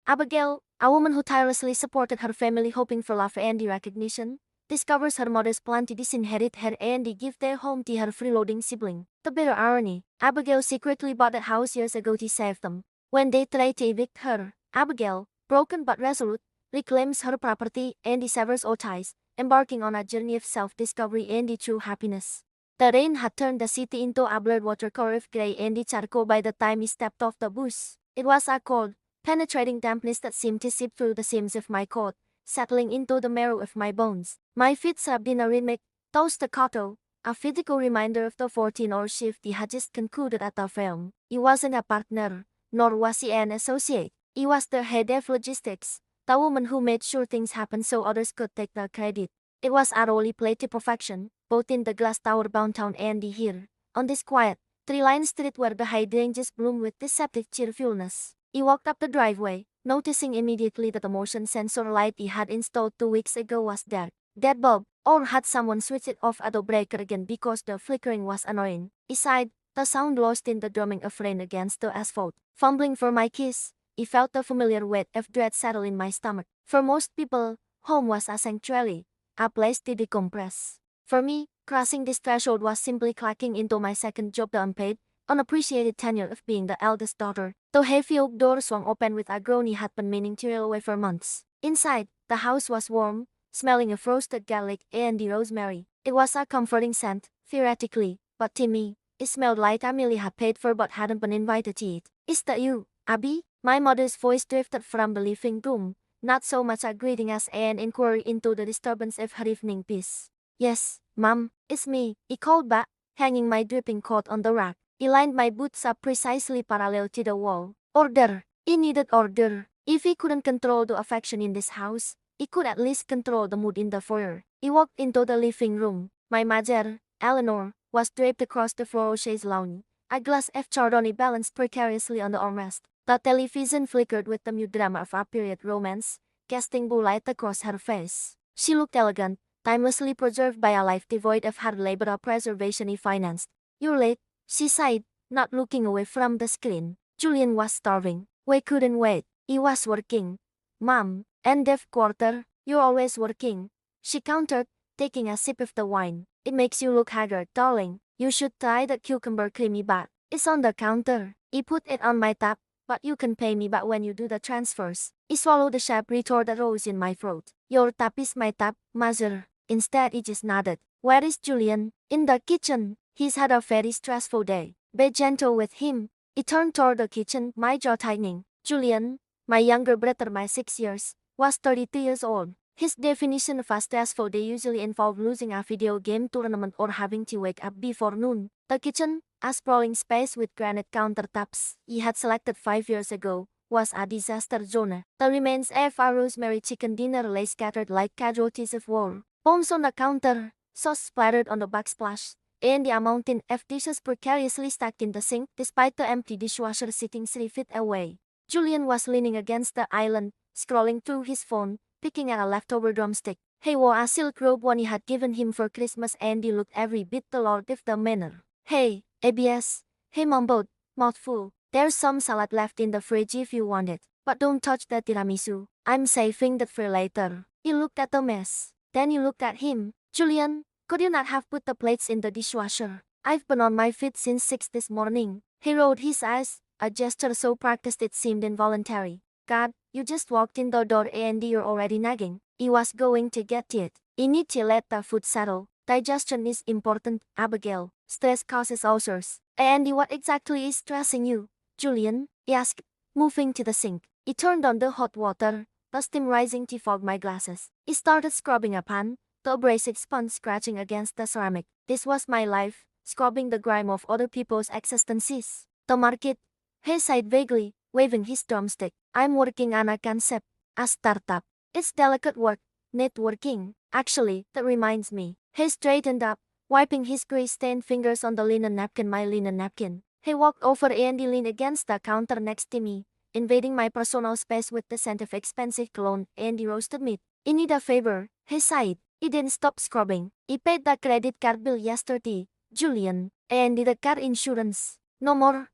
Abigail, a woman who tirelessly supported her family hoping for love and recognition, discovers her mother's plan to disinherit her and give their home to her freeloading sibling. The bitter irony, Abigail secretly bought that house years ago to save them. When they try to evict her, Abigail, broken but resolute, reclaims her property and severs all ties, embarking on a journey of self-discovery and true happiness. The rain had turned the city into a blurred watercolor of gray and charcoal by the time he stepped off the bus. It was a cold, penetrating dampness that seemed to seep through the seams of my coat, settling into the marrow of my bones. My feet subbed in a rhythmic toe staccato, a physical reminder of the 14-hour shift he had just concluded at the firm. He wasn't a partner, nor was he an associate. He was the head of logistics, the woman who made sure things happened so others could take the credit. It was a role he played to perfection, both in the glass tower-bound town and here, on this quiet, tree-lined street where the hydrangeas bloomed with deceptive cheerfulness. He walked up the driveway, noticing immediately that the motion sensor light he had installed 2 weeks ago was dark. Dead bulb, or had someone switched it off at the breaker again because the flickering was annoying? He sighed, the sound lost in the drumming of rain against the asphalt. Fumbling for my keys, he felt the familiar weight of dread settle in my stomach. For most people, home was a sanctuary, a place to decompress. For me, crossing this threshold was simply clocking into my second job, the unpaid, unappreciated tenure of being the eldest daughter. The heavy oak door swung open with a groan he had been meaning to reel away for months. Inside, the house was warm, smelling of roasted garlic and rosemary. It was a comforting scent, theoretically, but to me, it smelled like Amelia had paid for but hadn't been invited to eat. "Is that you, Abby?" My mother's voice drifted from the living room, not so much a greeting as an inquiry into the disturbance of her evening peace. "Yes, Mom, it's me," he called back, hanging my dripping coat on the rack. He lined my boots up precisely parallel to the wall. Order. He needed order. If he couldn't control the affection in this house, he could at least control the mood in the foyer. He walked into the living room. My mother, Eleanor, was draped across the floor chaise lounge, a glass of Chardonnay balanced precariously on the armrest. The television flickered with the mute drama of a period romance, casting blue light across her face. She looked elegant, timelessly preserved by a life devoid of hard labor or preservation he financed. "You're late," she sighed, not looking away from the screen. Julian was starving. We couldn't wait. He was working. "Mom, end of quarter, you're always working," she countered, taking a sip of the wine. "It makes you look haggard, darling. You should try that cucumber creamy bath. It's on the counter." He put it on my tab. "But you can pay me back when you do the transfers." He swallowed the sharp retort that rose in my throat. "Your tab is my tab, Mother." Instead, he just nodded. "Where is Julian?" "In the kitchen. He's had a very stressful day. Be gentle with him." He turned toward the kitchen, my jaw tightening. Julian, my younger brother by 6 years, was 32 years old. His definition of a stressful day usually involved losing a video game tournament or having to wake up before noon. The kitchen, a sprawling space with granite countertops he had selected 5 years ago, was a disaster zone. The remains of a rosemary chicken dinner lay scattered like casualties of war. Bones on the counter, sauce splattered on the backsplash, and the mountain of dishes precariously stacked in the sink despite the empty dishwasher sitting 3 feet away. Julian was leaning against the island, scrolling through his phone, picking at a leftover drumstick. He wore a silk robe one he had given him for Christmas and he looked every bit the lord of the manor. "Hey, ABS," he mumbled, mouthful. "There's some salad left in the fridge if you want it. But don't touch the tiramisu. I'm saving that for later." He looked at the mess. Then he looked at him. "Julian, could you not have put the plates in the dishwasher? I've been on my feet since 6 this morning." He rolled his eyes, a gesture so practiced it seemed involuntary. "God, you just walked in the door and you're already nagging." He was going to get to it. "You need to let the food settle. Digestion is important, Abigail. Stress causes ulcers." "And what exactly is stressing you, Julian?" he asked, moving to the sink. He turned on the hot water, the steam rising to fog my glasses. He started scrubbing a pan, the abrasive sponge scratching against the ceramic. This was my life, scrubbing the grime of other people's existences. "The market," he sighed vaguely, waving his drumstick. "I'm working on a concept, a startup. It's delicate work, networking. Actually, that reminds me." He straightened up, wiping his grease-stained fingers on the linen napkin, my linen napkin. He walked over and he leaned against the counter next to me, invading my personal space with the scent of expensive cologne and the roasted meat. "You need a favor," he sighed. He didn't stop scrubbing. "He paid the credit card bill yesterday, Julian, and the car insurance. No more,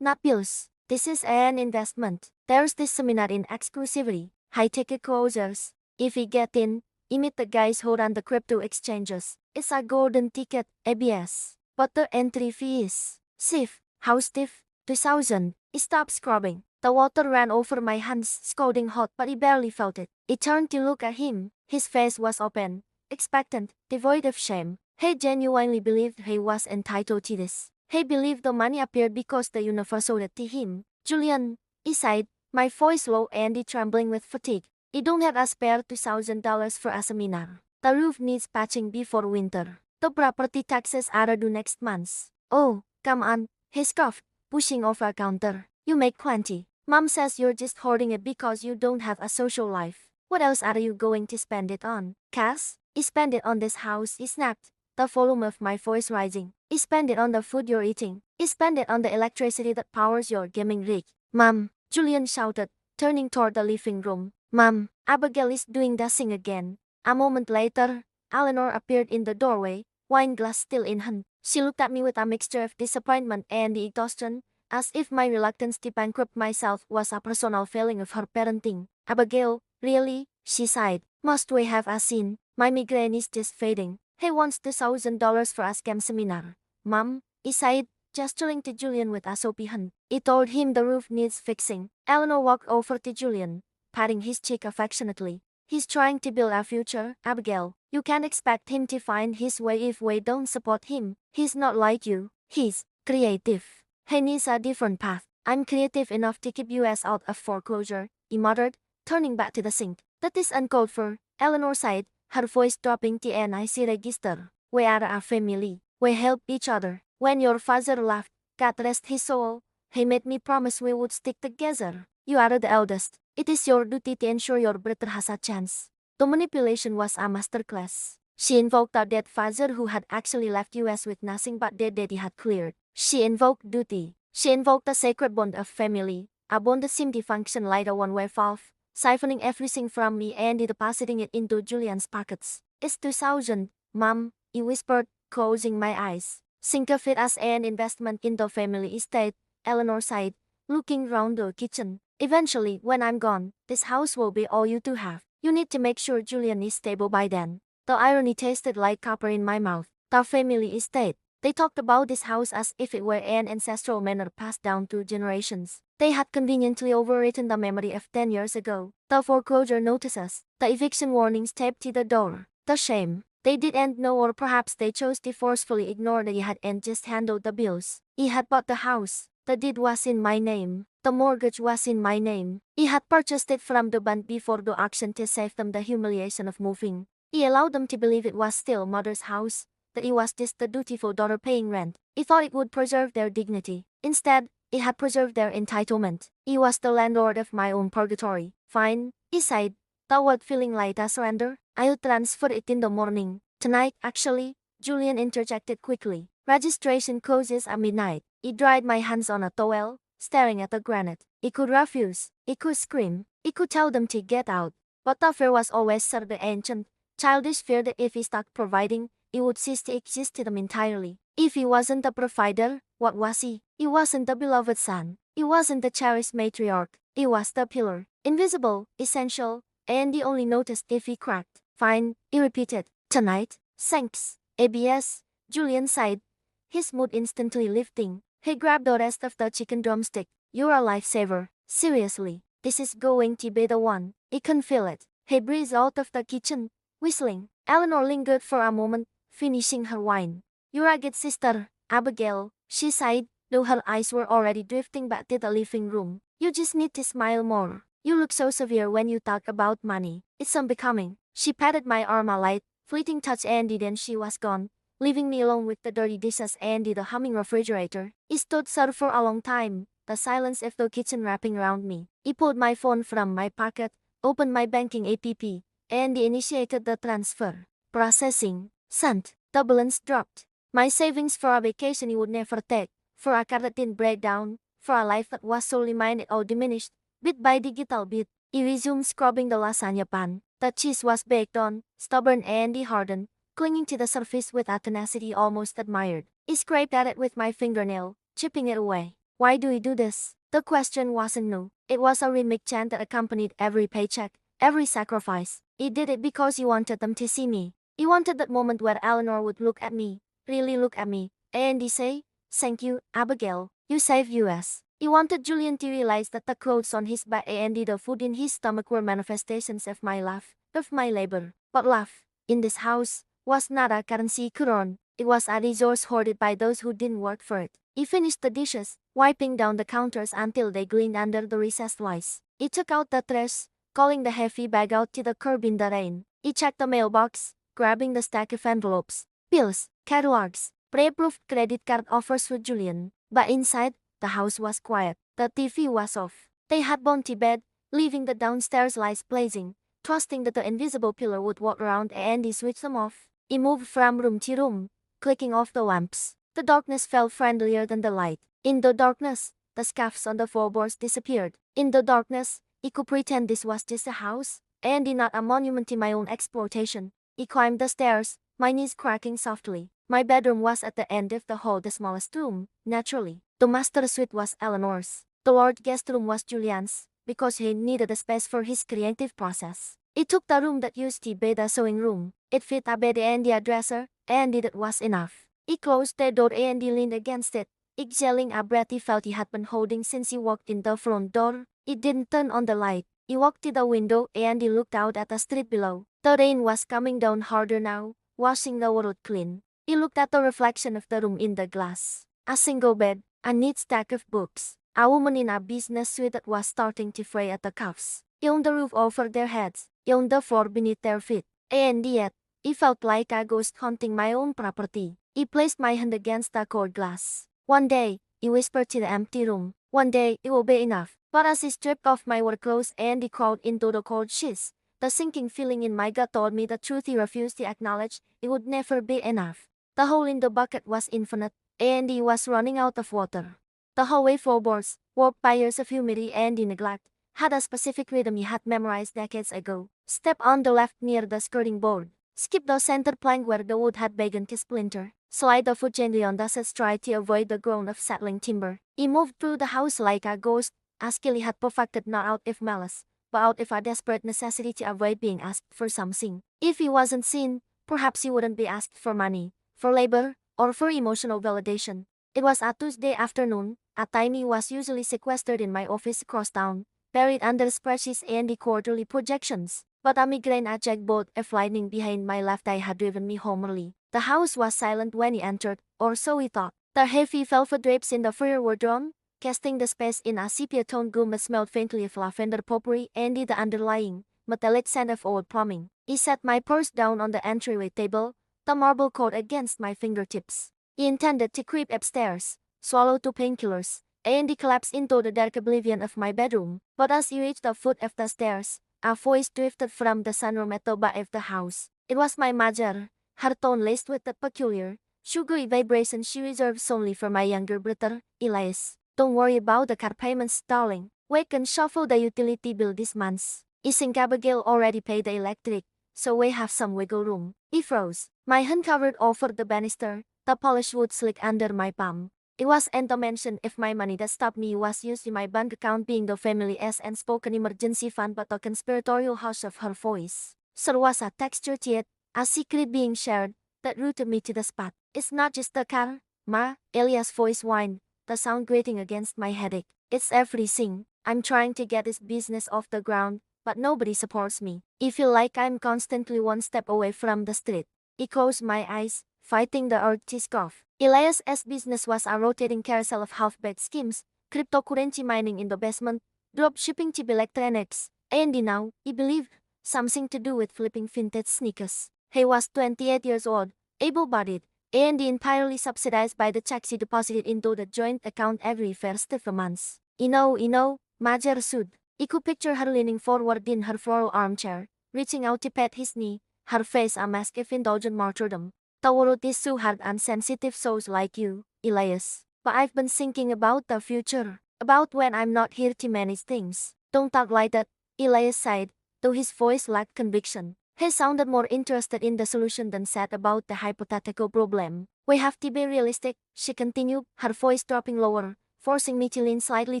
not bills. This is an investment. There's this seminar in exclusivity, high-ticket closers. If we get in, meet the guys who run the crypto exchanges. It's a golden ticket, ABS. But the entry fee is stiff. How stiff? 2,000. Stop scrubbing. The water ran over my hands, scalding hot, but I barely felt it. I turned to look at him. His face was open, expectant, devoid of shame. He genuinely believed he was entitled to this. He believed the money appeared because the universe owed it to him. Julian, I sighed, my voice low and trembling with fatigue. I don't have a spare $2,000 for a seminar. The roof needs patching before winter. The property taxes are due next month. Oh, come on, he scoffed, pushing off a counter. You make plenty. Mom says you're just hoarding it because you don't have a social life. What else are you going to spend it on? Cash? I spend it on this house, I snapped, the volume of my voice rising. I spend it on the food you're eating. I spend it on the electricity that powers your gaming rig. Mom, Julian shouted, turning toward the living room. Mom, Abigail is doing the thing again. A moment later, Eleanor appeared in the doorway, wine glass still in hand. She looked at me with a mixture of disappointment and exhaustion, as if my reluctance to bankrupt myself was a personal failing of her parenting. Abigail, really? She sighed. Must we have a scene? My migraine is just fading. He wants $2,000 for a scam seminar. Mom, I sighed, gesturing to Julian with a soapy hand. I told him the roof needs fixing. Eleanor walked over to Julian, patting his cheek affectionately. He's trying to build a future, Abigail. You can't expect him to find his way if we don't support him. He's not like you. He's creative. He needs a different path. I'm creative enough to keep us out of foreclosure, he muttered, turning back to the sink. That is uncalled for, Eleanor sighed, her voice dropping to an icy register. We are a family. We help each other. When your father left, God rest his soul, he made me promise we would stick together. You are the eldest. It is your duty to ensure your brother has a chance. The manipulation was a masterclass. She invoked a dead father who had actually left us with nothing but debt that he had cleared. She invoked duty. She invoked the sacred bond of family, a bond that seemed to function like a one-way valve, siphoning everything from me and depositing it into Julian's pockets. It's 2,000, Mom, he whispered, closing my eyes. Think of it as an investment in the family estate, Eleanor sighed, looking round the kitchen. Eventually, when I'm gone, this house will be all you two have. You need to make sure Julian is stable by then. The irony tasted like copper in my mouth. The family estate. They talked about this house as if it were an ancestral manor passed down through generations. They had conveniently overwritten the memory of 10 years ago. The foreclosure notices, the eviction warnings taped to the door. The shame. They didn't know, or perhaps they chose to forcefully ignore that he had and just handled the bills. He had bought the house. The deed was in my name. The mortgage was in my name. He had purchased it from the bank before the auction to save them the humiliation of moving. He allowed them to believe it was still mother's house, that he was just the dutiful daughter paying rent. He thought it would preserve their dignity. Instead, it had preserved their entitlement. He was the landlord of my own purgatory. Fine, he sighed, toward feeling like a surrender. I'll transfer it in the morning. Tonight, actually, Julian interjected quickly. Registration closes at midnight. He dried my hands on a towel, staring at the granite. He could refuse. He could scream. He could tell them to get out. But the fear was always the ancient, childish fear that if he stopped providing, he would cease to exist to them entirely. If he wasn't the provider, what was he? He wasn't the beloved son. He wasn't the cherished matriarch. He was the pillar. Invisible, essential, and he only noticed if he cracked. Fine, he repeated. Tonight? Thanks. ABS, Julian sighed, his mood instantly lifting. He grabbed the rest of the chicken drumstick. You're a lifesaver. Seriously, this is going to be the one. He can feel it. He breezed out of the kitchen, whistling. Eleanor lingered for a moment, finishing her wine. You're a good sister, Abigail, she sighed, though her eyes were already drifting back to the living room. You just need to smile more. You look so severe when you talk about money. It's unbecoming. She patted my arm a light, fleeting touch and then she was gone, leaving me alone with the dirty dishes and the humming refrigerator. He stood there for a long time, the silence of the kitchen wrapping around me. He pulled my phone from my pocket, opened my banking app, and initiated the transfer. Processing. Sent. The balance dropped. My savings for a vacation he would never take, for a car that didn't break down, for a life that was solely mine, it all diminished, bit by digital bit. He resumed scrubbing the lasagna pan. The cheese was baked on, stubborn and hardened, clinging to the surface with a tenacity almost admired. I scraped at it with my fingernail, chipping it away. Why do we do this? The question wasn't no. It was a rhythmic chant that accompanied every paycheck, every sacrifice. He did it because he wanted them to see me. He wanted that moment where Eleanor would look at me, really look at me, and he say, "Thank you, Abigail. You saved us." He wanted Julian to realize that the clothes on his back and the food in his stomach were manifestations of my love, of my labor. But love, in this house, was not a currency could earn. It was a resource hoarded by those who didn't work for it. He finished the dishes, wiping down the counters until they gleamed under the recessed lights. He took out the trash, calling the heavy bag out to the curb in the rain. He checked the mailbox, grabbing the stack of envelopes, bills, catalogs, pre-approved credit card offers for Julian. But inside, the house was quiet. The TV was off. They had gone to bed, leaving the downstairs lights blazing, trusting that the invisible pillar would walk around and he switched them off. He moved from room to room, clicking off the lamps. The darkness felt friendlier than the light. In the darkness, the scuffs on the floorboards disappeared. In the darkness, he could pretend this was just a house, and not a monument to my own exploitation. He climbed the stairs, my knees cracking softly. My bedroom was at the end of the hall, the smallest room, naturally. The master suite was Eleanor's. The large guest room was Julian's, because he needed a space for his creative process. He took the room that used to be the sewing room. It fit a bed and a dresser, and it was enough. He closed the door and he leaned against it, exhaling a breath he felt he had been holding since he walked in the front door. He didn't turn on the light. He walked to the window and he looked out at the street below. The rain was coming down harder now, washing the world clean. He looked at the reflection of the room in the glass. A single bed, a neat stack of books, a woman in a business suit that was starting to fray at the cuffs. He owned the roof over their heads, he owned the floor beneath their feet. And yet, he felt like a ghost haunting my own property. He placed my hand against the cold glass. "One day," he whispered to the empty room, "one day it will be enough." But as he stripped off my work clothes and he crawled into the cold sheets, the sinking feeling in my gut told me the truth he refused to acknowledge: it would never be enough. The hole in the bucket was infinite, and he was running out of water. The hallway floorboards, warped by years of humidity and neglect, had a specific rhythm he had memorized decades ago. Step on the left near the skirting board. Skip the center plank where the wood had begun to splinter. Slide the foot gently on the set stride to avoid the groan of settling timber. He moved through the house like a ghost, a skill he had perfected not out of malice, but out of a desperate necessity to avoid being asked for something. If he wasn't seen, perhaps he wouldn't be asked for money, for labor, or for emotional validation. It was a Tuesday afternoon, a time he was usually sequestered in my office across town, buried under spreadsheets and the quarterly projections. But a migraine attack bolt of lightning behind my left eye had driven me home early. The house was silent when he entered, or so he thought. The heavy velvet drapes in the foyer were drawn, casting the space in a sepia-toned gloom that smelled faintly of lavender potpourri and the underlying, metallic scent of old plumbing. He set my purse down on the entryway table, the marble coat against my fingertips. He intended to creep upstairs, swallow 2 painkillers, and he collapsed into the dark oblivion of my bedroom. But as he reached the foot of the stairs, a voice drifted from the sunroom at the back of the house. It was my mother, her tone laced with that peculiar, sugary vibration she reserves only for my younger brother, Elias. "Don't worry about the car payments, darling. We can shuffle the utility bill this month. Isn't Abigail already paid the electric, so we have some wiggle room?" He froze. My hand covered over the banister, the polished wood slick under my palm. It wasn't a mention of my money that stopped me was used in my bank account being the family's unspoken emergency fund, but the conspiratorial hush of her voice. So there was a texture to it, a secret being shared, that rooted me to the spot. "It's not just the car, Ma," Elias' voice whined, the sound grating against my headache. "It's everything. I'm trying to get this business off the ground, but nobody supports me. I feel like I'm constantly one step away from the street." I closed my eyes, fighting the urge to scoff. Elias's business was a rotating carousel of half-baked schemes, cryptocurrency mining in the basement, drop shipping to electronics, and now, he believed, something to do with flipping vintage sneakers. He was 28 years old, able-bodied, and entirely subsidized by the checks he deposited into the joint account every first of the month. You know, Major soothed. He could picture her leaning forward in her floral armchair, reaching out to pat his knee, her face a mask of indulgent martyrdom. "The world is so hard on sensitive souls like you, Elias. But I've been thinking about the future, about when I'm not here to manage things." "Don't talk like that," Elias sighed, though his voice lacked conviction. He sounded more interested in the solution than sad about the hypothetical problem. "We have to be realistic," she continued, her voice dropping lower, forcing me to lean slightly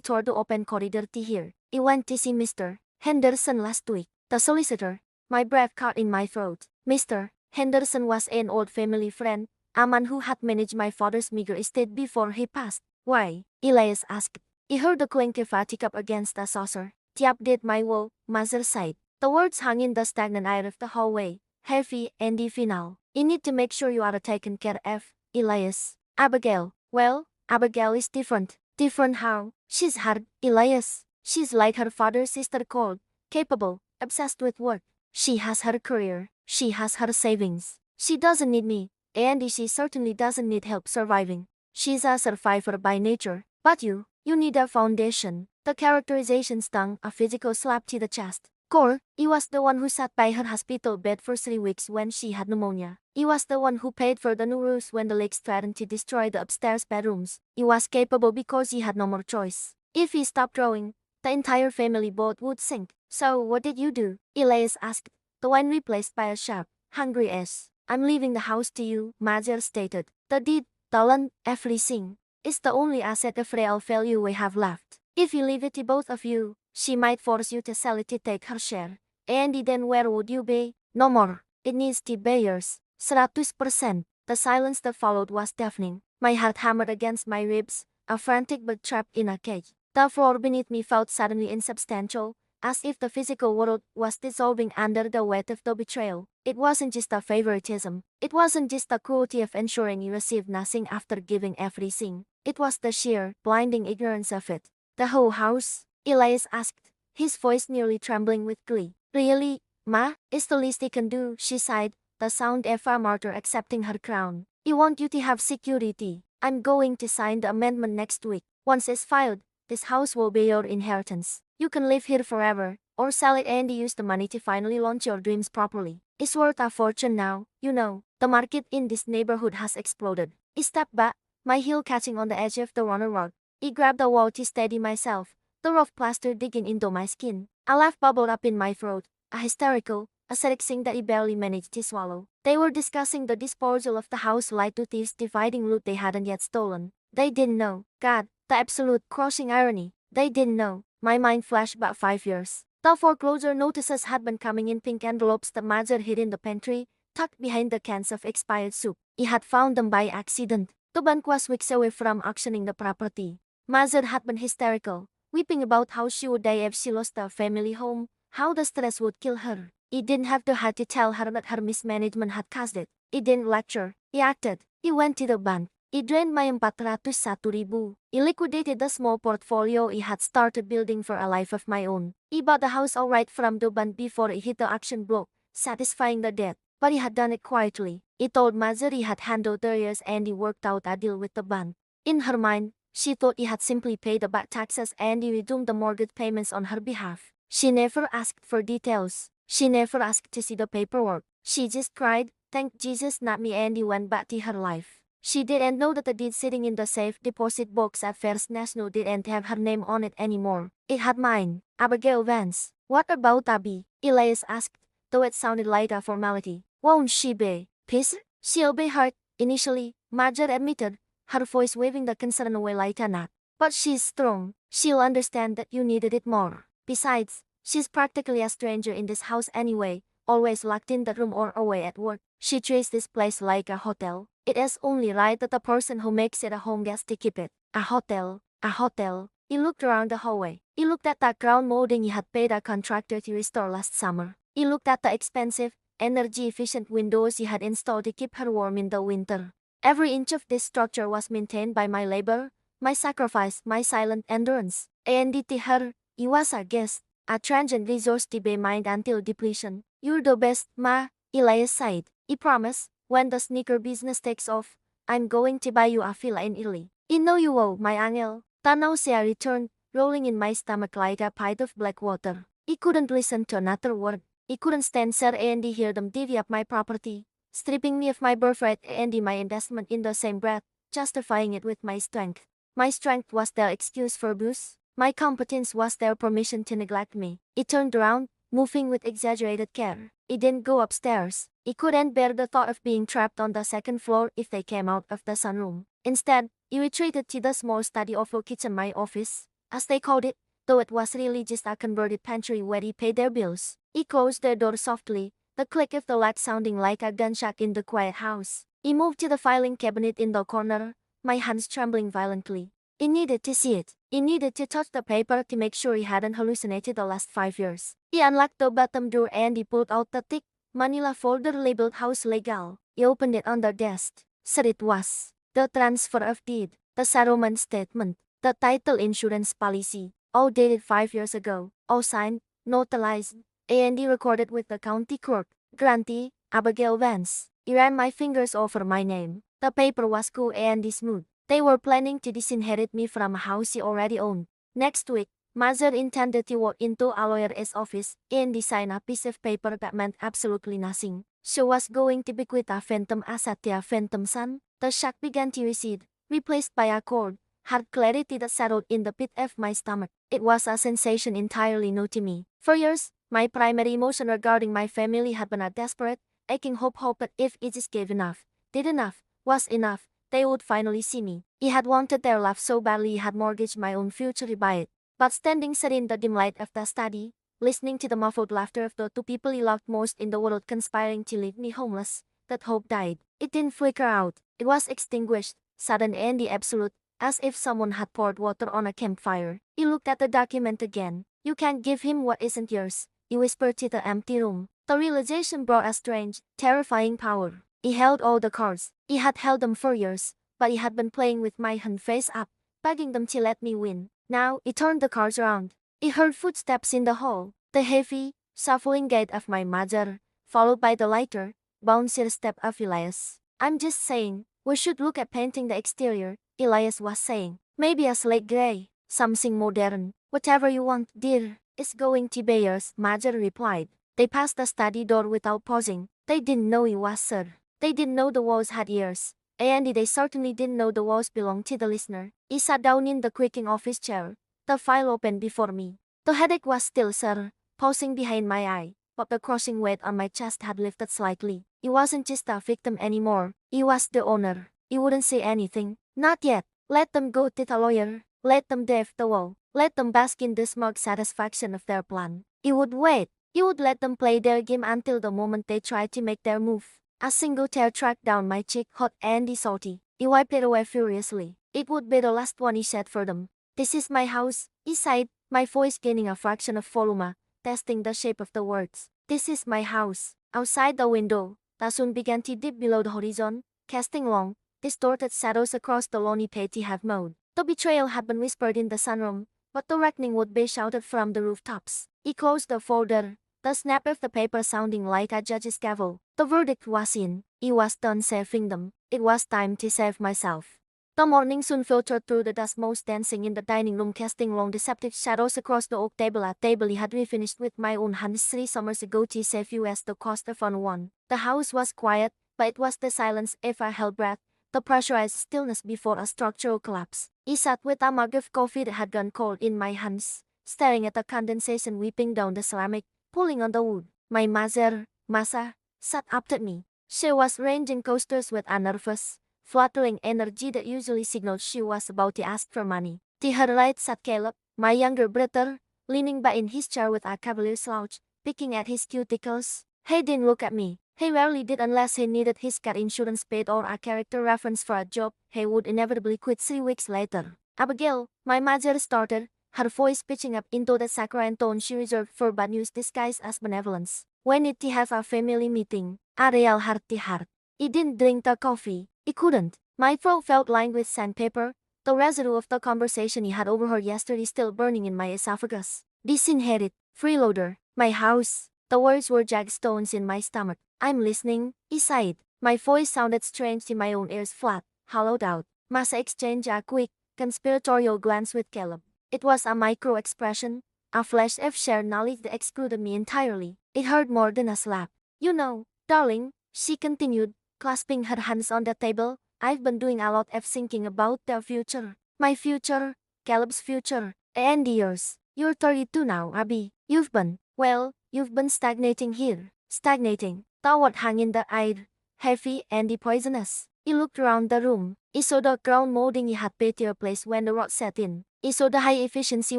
toward the open corridor to hear. "I went to see Mr. Henderson last week, the solicitor." My breath caught in my throat. Mr. Henderson was an old family friend, a man who had managed my father's meager estate before he passed. "Why?" Elias asked. I heard the clink of a teacup against a saucer. "The update my woe," Mother sighed. The words hung in the stagnant air of the hallway, heavy and final. "You need to make sure you are taken care of, Elias." "Abigail." "Well, Abigail is different." "Different how?" "She's hard, Elias. She's like her father's sister, cold, capable, obsessed with work. She has her career. She has her savings. She doesn't need me, and she certainly doesn't need help surviving. She's a survivor by nature. But you need a foundation." The characterization stung, a physical slap to the chest. Core, he was the one who sat by her hospital bed for 3 weeks when she had pneumonia. He was the one who paid for the new roofs when the leaks threatened to destroy the upstairs bedrooms. He was capable because he had no more choice. If he stopped rowing, the entire family boat would sink. "So what did you do?" Elias asked, the wine replaced by a sharp, hungry S. "I'm leaving the house to you," Major stated. "The deed, talent, everything, is the only asset of real value we have left. If you leave it to both of you, she might force you to sell it to take her share. And then where would you be?" "No more. It needs to be yours. 100%. The silence that followed was deafening. My heart hammered against my ribs, a frantic but trapped in a cage. The floor beneath me felt suddenly insubstantial, as if the physical world was dissolving under the weight of the betrayal. It wasn't just a favoritism. It wasn't just the cruelty of ensuring you received nothing after giving everything. It was the sheer, blinding ignorance of it. "The whole house?" Elias asked, his voice nearly trembling with glee. "Really, Ma? It's the least I can do," she sighed, the sound of a martyr accepting her crown. "I want you to have security. I'm going to sign the amendment next week. Once it's filed, this house will be your inheritance. You can live here forever, or sell it and use the money to finally launch your dreams properly. It's worth a fortune now, you know. The market in this neighborhood has exploded." I stepped back, my heel catching on the edge of the runner rug. I grabbed the wall to steady myself, the rough plaster digging into my skin. A laugh bubbled up in my throat, a hysterical, ascetic thing that I barely managed to swallow. They were discussing the disposal of the house like two thieves dividing loot they hadn't yet stolen. They didn't know. God, the absolute crushing irony. They didn't know. My mind flashed back 5 years. The foreclosure notices had been coming in pink envelopes that Major hid in the pantry, tucked behind the cans of expired soup. He had found them by accident. The bank was weeks away from auctioning the property. Major had been hysterical, weeping about how she would die if she lost the family home, how the stress would kill her. He didn't have to tell her that her mismanagement had caused it. He didn't lecture. He acted. He went to the bank. He drained my 401,000. He liquidated the small portfolio he had started building for a life of my own. He bought the house outright from the bank before he hit the auction block, satisfying the debt. But he had done it quietly. He told Major he had handled the arrears and he worked out a deal with the bank. In her mind, she thought he had simply paid the back taxes and he resumed the mortgage payments on her behalf. She never asked for details. She never asked to see the paperwork. She just cried, "Thank Jesus, not me," and he went back to her life. She didn't know that the deed sitting in the safe deposit box at First National didn't have her name on it anymore. It had mine, Abigail Vance. "What about Abby?" Elias asked, though it sounded like a formality. "Won't she be pissed?" "She'll be hurt, initially," Major admitted, her voice waving the concern away like a gnat. "But she's strong. She'll understand that you needed it more. Besides, she's practically a stranger in this house anyway, always locked in that room or away at work. She treats this place like a hotel. It is only right that the person who makes it a home gets to keep it." A hotel. A hotel. He looked around the hallway. He looked at the ground molding he had paid a contractor to restore last summer. He looked at the expensive, energy-efficient windows he had installed to keep her warm in the winter. Every inch of this structure was maintained by my labor, my sacrifice, my silent endurance. And to her, he was a guest, a transient resource to be mined until depletion. "You're the best, Ma," Elias sighed. "I promise, when the sneaker business takes off, I'm going to buy you a villa in Italy." "I know you will, my angel." The nausea returned, rolling in my stomach like a pint of black water. I couldn't listen to another word. I couldn't stand there and hear them divvy up my property, stripping me of my birthright and my investment in the same breath, justifying it with my strength. My strength was their excuse for abuse. My competence was their permission to neglect me. I turned around, moving with exaggerated care. He didn't go upstairs. He couldn't bear the thought of being trapped on the second floor if they came out of the sunroom. Instead, he retreated to the small study of a kitchen, my office, as they called it, though it was really just a converted pantry where he paid their bills. He closed the door softly, the click of the latch sounding like a gunshot in the quiet house. He moved to the filing cabinet in the corner, my hands trembling violently. He needed to see it. He needed to touch the paper to make sure he hadn't hallucinated the last 5 years. He unlocked the bottom drawer and he pulled out the thick, manila folder labeled House Legal. He opened it on the desk. So it was the transfer of deed, the settlement statement, the title insurance policy, all dated 5 years ago, all signed, notarized, and recorded with the county clerk, grantee, Abigail Vance. He ran my fingers over my name. The paper was cool and smooth. They were planning to disinherit me from a house he already owned. Next week, Mother intended to walk into a lawyer's office and sign a piece of paper that meant absolutely nothing. She was going to bequeath a phantom asset to a phantom son. The shock began to recede, replaced by a cold, hard clarity that settled in the pit of my stomach. It was a sensation entirely new to me. For years, my primary emotion regarding my family had been a desperate, aching hope that if it just gave enough, did enough, was enough, they would finally see me. He had wanted their love so badly he had mortgaged my own future to buy it. But standing set in the dim light of the study, listening to the muffled laughter of the two people he loved most in the world conspiring to leave me homeless, that hope died. It didn't flicker out. It was extinguished, sudden and absolute, as if someone had poured water on a campfire. He looked at the document again. You can't give him what isn't yours, he whispered to the empty room. The realization brought a strange, terrifying power. He held all the cards. He had held them for years, but he had been playing with my hand face up, begging them to let me win. Now, he turned the cards around. He heard footsteps in the hall, the heavy, shuffling gait of my mother, followed by the lighter, bouncier step of Elias. I'm just saying, we should look at painting the exterior, Elias was saying. Maybe a slate gray, something modern. Whatever you want, dear. It's going to be yours, Mother replied. They passed the study door without pausing. They didn't know he was Sir. They didn't know the walls had ears. And they certainly didn't know the walls belonged to the listener. He sat down in the creaking office chair, the file open before me. The headache was still, sir, pausing behind my eye, but the crushing weight on my chest had lifted slightly. He wasn't just a victim anymore. He was the owner. He wouldn't say anything. Not yet. Let them go to the lawyer. Let them def the wall. Let them bask in the smug satisfaction of their plan. He would wait. He would let them play their game until the moment they tried to make their move. A single tear tracked down my cheek, hot and salty. He wiped it away furiously. It would be the last one he said for them. This is my house, he sighed, my voice gaining a fraction of volume, testing the shape of the words. This is my house. Outside the window, the sun began to dip below the horizon, casting long, distorted shadows across the lonely patch he had mowed. The betrayal had been whispered in the sunroom, but the reckoning would be shouted from the rooftops. He closed the folder, the snap of the paper sounding like a judge's gavel. The verdict was in. He was done saving them. It was time to save myself. The morning sun filtered through the dust motes dancing in the dining room, casting long deceptive shadows across the oak table, a table he had refinished with my own hands 3 summers ago to save you as the cost of one. The house was quiet, but it was the silence if I held breath, the pressurized stillness before a structural collapse. He sat with a mug of coffee that had gone cold in my hands, staring at the condensation weeping down the ceramic, pulling on the wood. My mother, Masa, sat up at me. She was arranging coasters with a nervous, fluttering energy that usually signaled she was about to ask for money. To her right sat Caleb, my younger brother, leaning back in his chair with a cavalier slouch, picking at his cuticles. He didn't look at me. He rarely did unless he needed his car insurance paid or a character reference for a job he would inevitably quit 3 weeks later. Abigail, my mother started, her voice pitching up into the saccharine tone she reserved for bad news disguised as benevolence. We need to have a family meeting, a real heart-to-heart. He didn't drink the coffee. He couldn't. My throat felt lined with sandpaper, the residue of the conversation he had overheard yesterday still burning in my esophagus. Disinherit, freeloader, my house. The words were jagged stones in my stomach. I'm listening, he sighed. My voice sounded strange to my own ears, flat, hollowed out. Masa exchanged a quick, conspiratorial glance with Caleb. It was a micro-expression, a flash of shared knowledge that excluded me entirely. It hurt more than a slap. You know, darling, she continued, clasping her hands on the table, I've been doing a lot of thinking about the future. My future, Caleb's future, and yours. You're 32 now, Abby. You've been Well, you've been stagnating here. Stagnating. Toward hung in the air. Heavy and poisonous. He looked around the room. He saw the ground molding he had better place when the rot set in. He saw the high-efficiency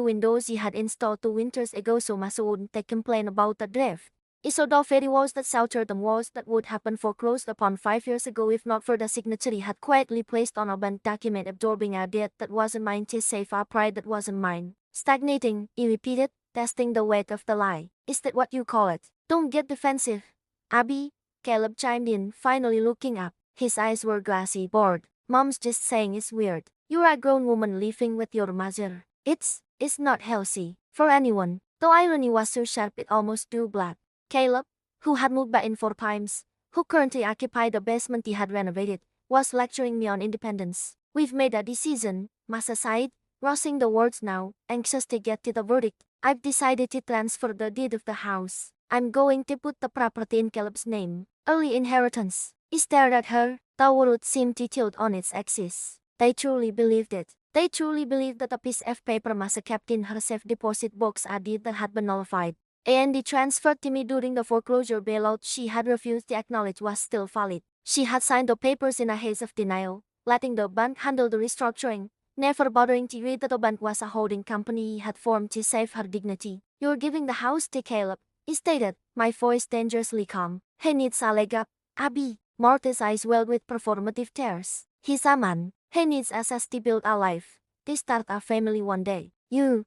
windows he had installed 2 winters ago so Masa wouldn't take complaint about the drift. He saw the very walls that sheltered the walls that would have been foreclosed upon 5 years ago if not for the signature he had quietly placed on a bent document absorbing a debt that wasn't mine to save a pride that wasn't mine. Stagnating, he repeated, testing the weight of the lie. Is that what you call it? Don't get defensive. Abby, Caleb chimed in, finally looking up. His eyes were glassy, bored. Mom's just saying it's weird. You're a grown woman living with your mother. It's not healthy. For anyone. The irony was so sharp it almost drew blood. Caleb, who had moved back in 4 times, who currently occupied the basement he had renovated, was lecturing me on independence. We've made a decision, Masa sighed, rushing the words now, anxious to get to the verdict. I've decided to transfer the deed of the house. I'm going to put the property in Caleb's name. Early inheritance. He stared at her. The world seemed to tilt on its axis. They truly believed it. They truly believed that a piece of paper Masa kept in her safe deposit box a deed that had been nullified. And transferred to me during the foreclosure bailout she had refused to acknowledge was still valid. She had signed the papers in a haze of denial, letting the bank handle the restructuring, never bothering to read that the bank was a holding company he had formed to save her dignity. You're giving the house to Caleb, he stated, my voice dangerously calm. He needs a leg up, Abby. Martha's eyes welled with performative tears. He's a man. He needs us to build a life, to start a family one day. You're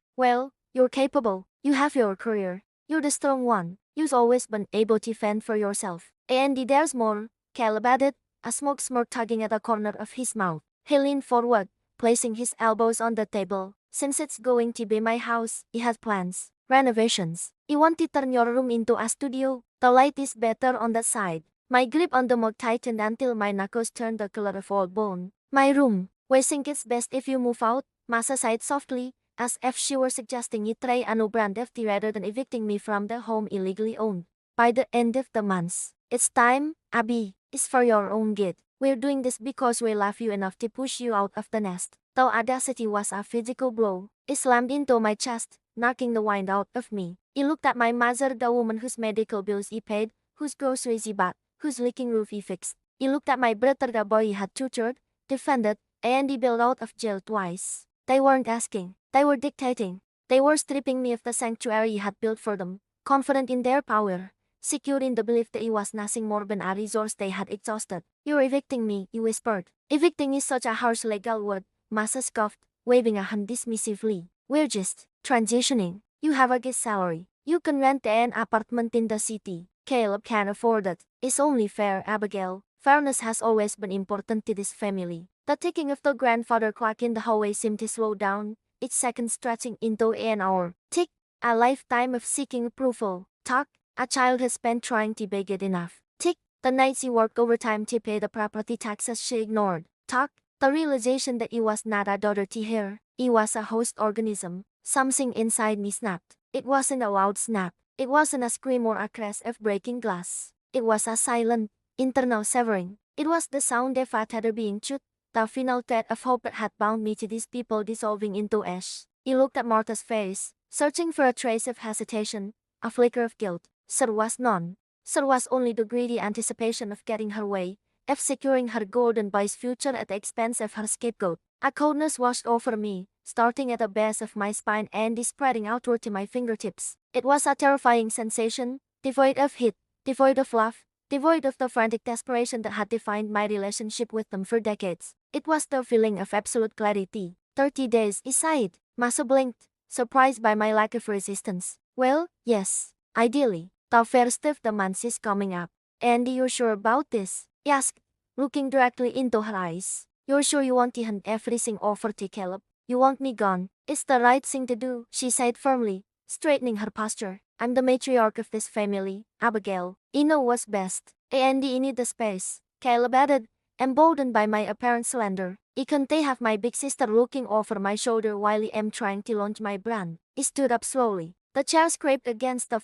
capable. You have your career. You're the strong one. You've always been able to fend for yourself. And there's more, Caleb added, a smoke smirk tugging at the corner of his mouth. He leaned forward, placing his elbows on the table. Since it's going to be my house, he has plans. Renovations. He want to turn your room into a studio. The light is better on that side. My grip on the mug tightened until my knuckles turned the color of old bone. My room. We think it's best if you move out, Masa sighed softly, as if she were suggesting you try a new brand of tea rather than evicting me from the home illegally owned. By the end of the month, it's time, Abby. It's for your own good. We're doing this because we love you enough to push you out of the nest. The audacity was a physical blow. It slammed into my chest, knocking the wind out of me. He looked at my mother, the woman whose medical bills he paid, whose groceries he bought, whose leaking roof he fixed. He looked at my brother, the boy he had tutored, defended, and he bailed out of jail twice. They weren't asking. They were dictating. They were stripping me of the sanctuary he had built for them, confident in their power, secure in the belief that it was nothing more than a resource they had exhausted. You're evicting me, he whispered. Evicting is such a harsh legal word, Masa scoffed, waving a hand dismissively. We're just transitioning. You have a good salary. You can rent an apartment in the city. Caleb can't afford it. It's only fair, Abigail. Fairness has always been important to this family. The ticking of the grandfather clock in the hallway seemed to slow down, each second stretching into an hour. Tick, a lifetime of seeking approval. Talk, a child has spent trying to beg it enough. Tick, the nights he worked overtime to pay the property taxes she ignored. Talk, the realization that he was not a daughter to her, he was a host organism. Something inside me snapped. It wasn't a loud snap. It wasn't a scream or a crash of breaking glass. It was a silent, internal severing. It was the sound of a tether being chewed, the final thread of hope that had bound me to these people dissolving into ash. He looked at Martha's face, searching for a trace of hesitation, a flicker of guilt. There was none. There was only the greedy anticipation of getting her way, of securing her golden boy's future at the expense of her scapegoat. A coldness washed over me, starting at the base of my spine and spreading outward to my fingertips. It was a terrifying sensation, devoid of heat, devoid of love, devoid of the frantic desperation that had defined my relationship with them for decades. It was the feeling of absolute clarity. 30 days, he sighed. Masa blinked, surprised by my lack of resistance. Well, yes, ideally. The first of the months is coming up. And you're sure about this? He asked, looking directly into her eyes. You're sure you want to hand everything over to Caleb? You want me gone? It's the right thing to do, she said firmly, straightening her posture. I'm the matriarch of this family, Abigail. I know what's best. And I need the space, Caleb added, emboldened by my apparent slender. I can't have my big sister looking over my shoulder while I am trying to launch my brand. He stood up slowly. The chair scraped against the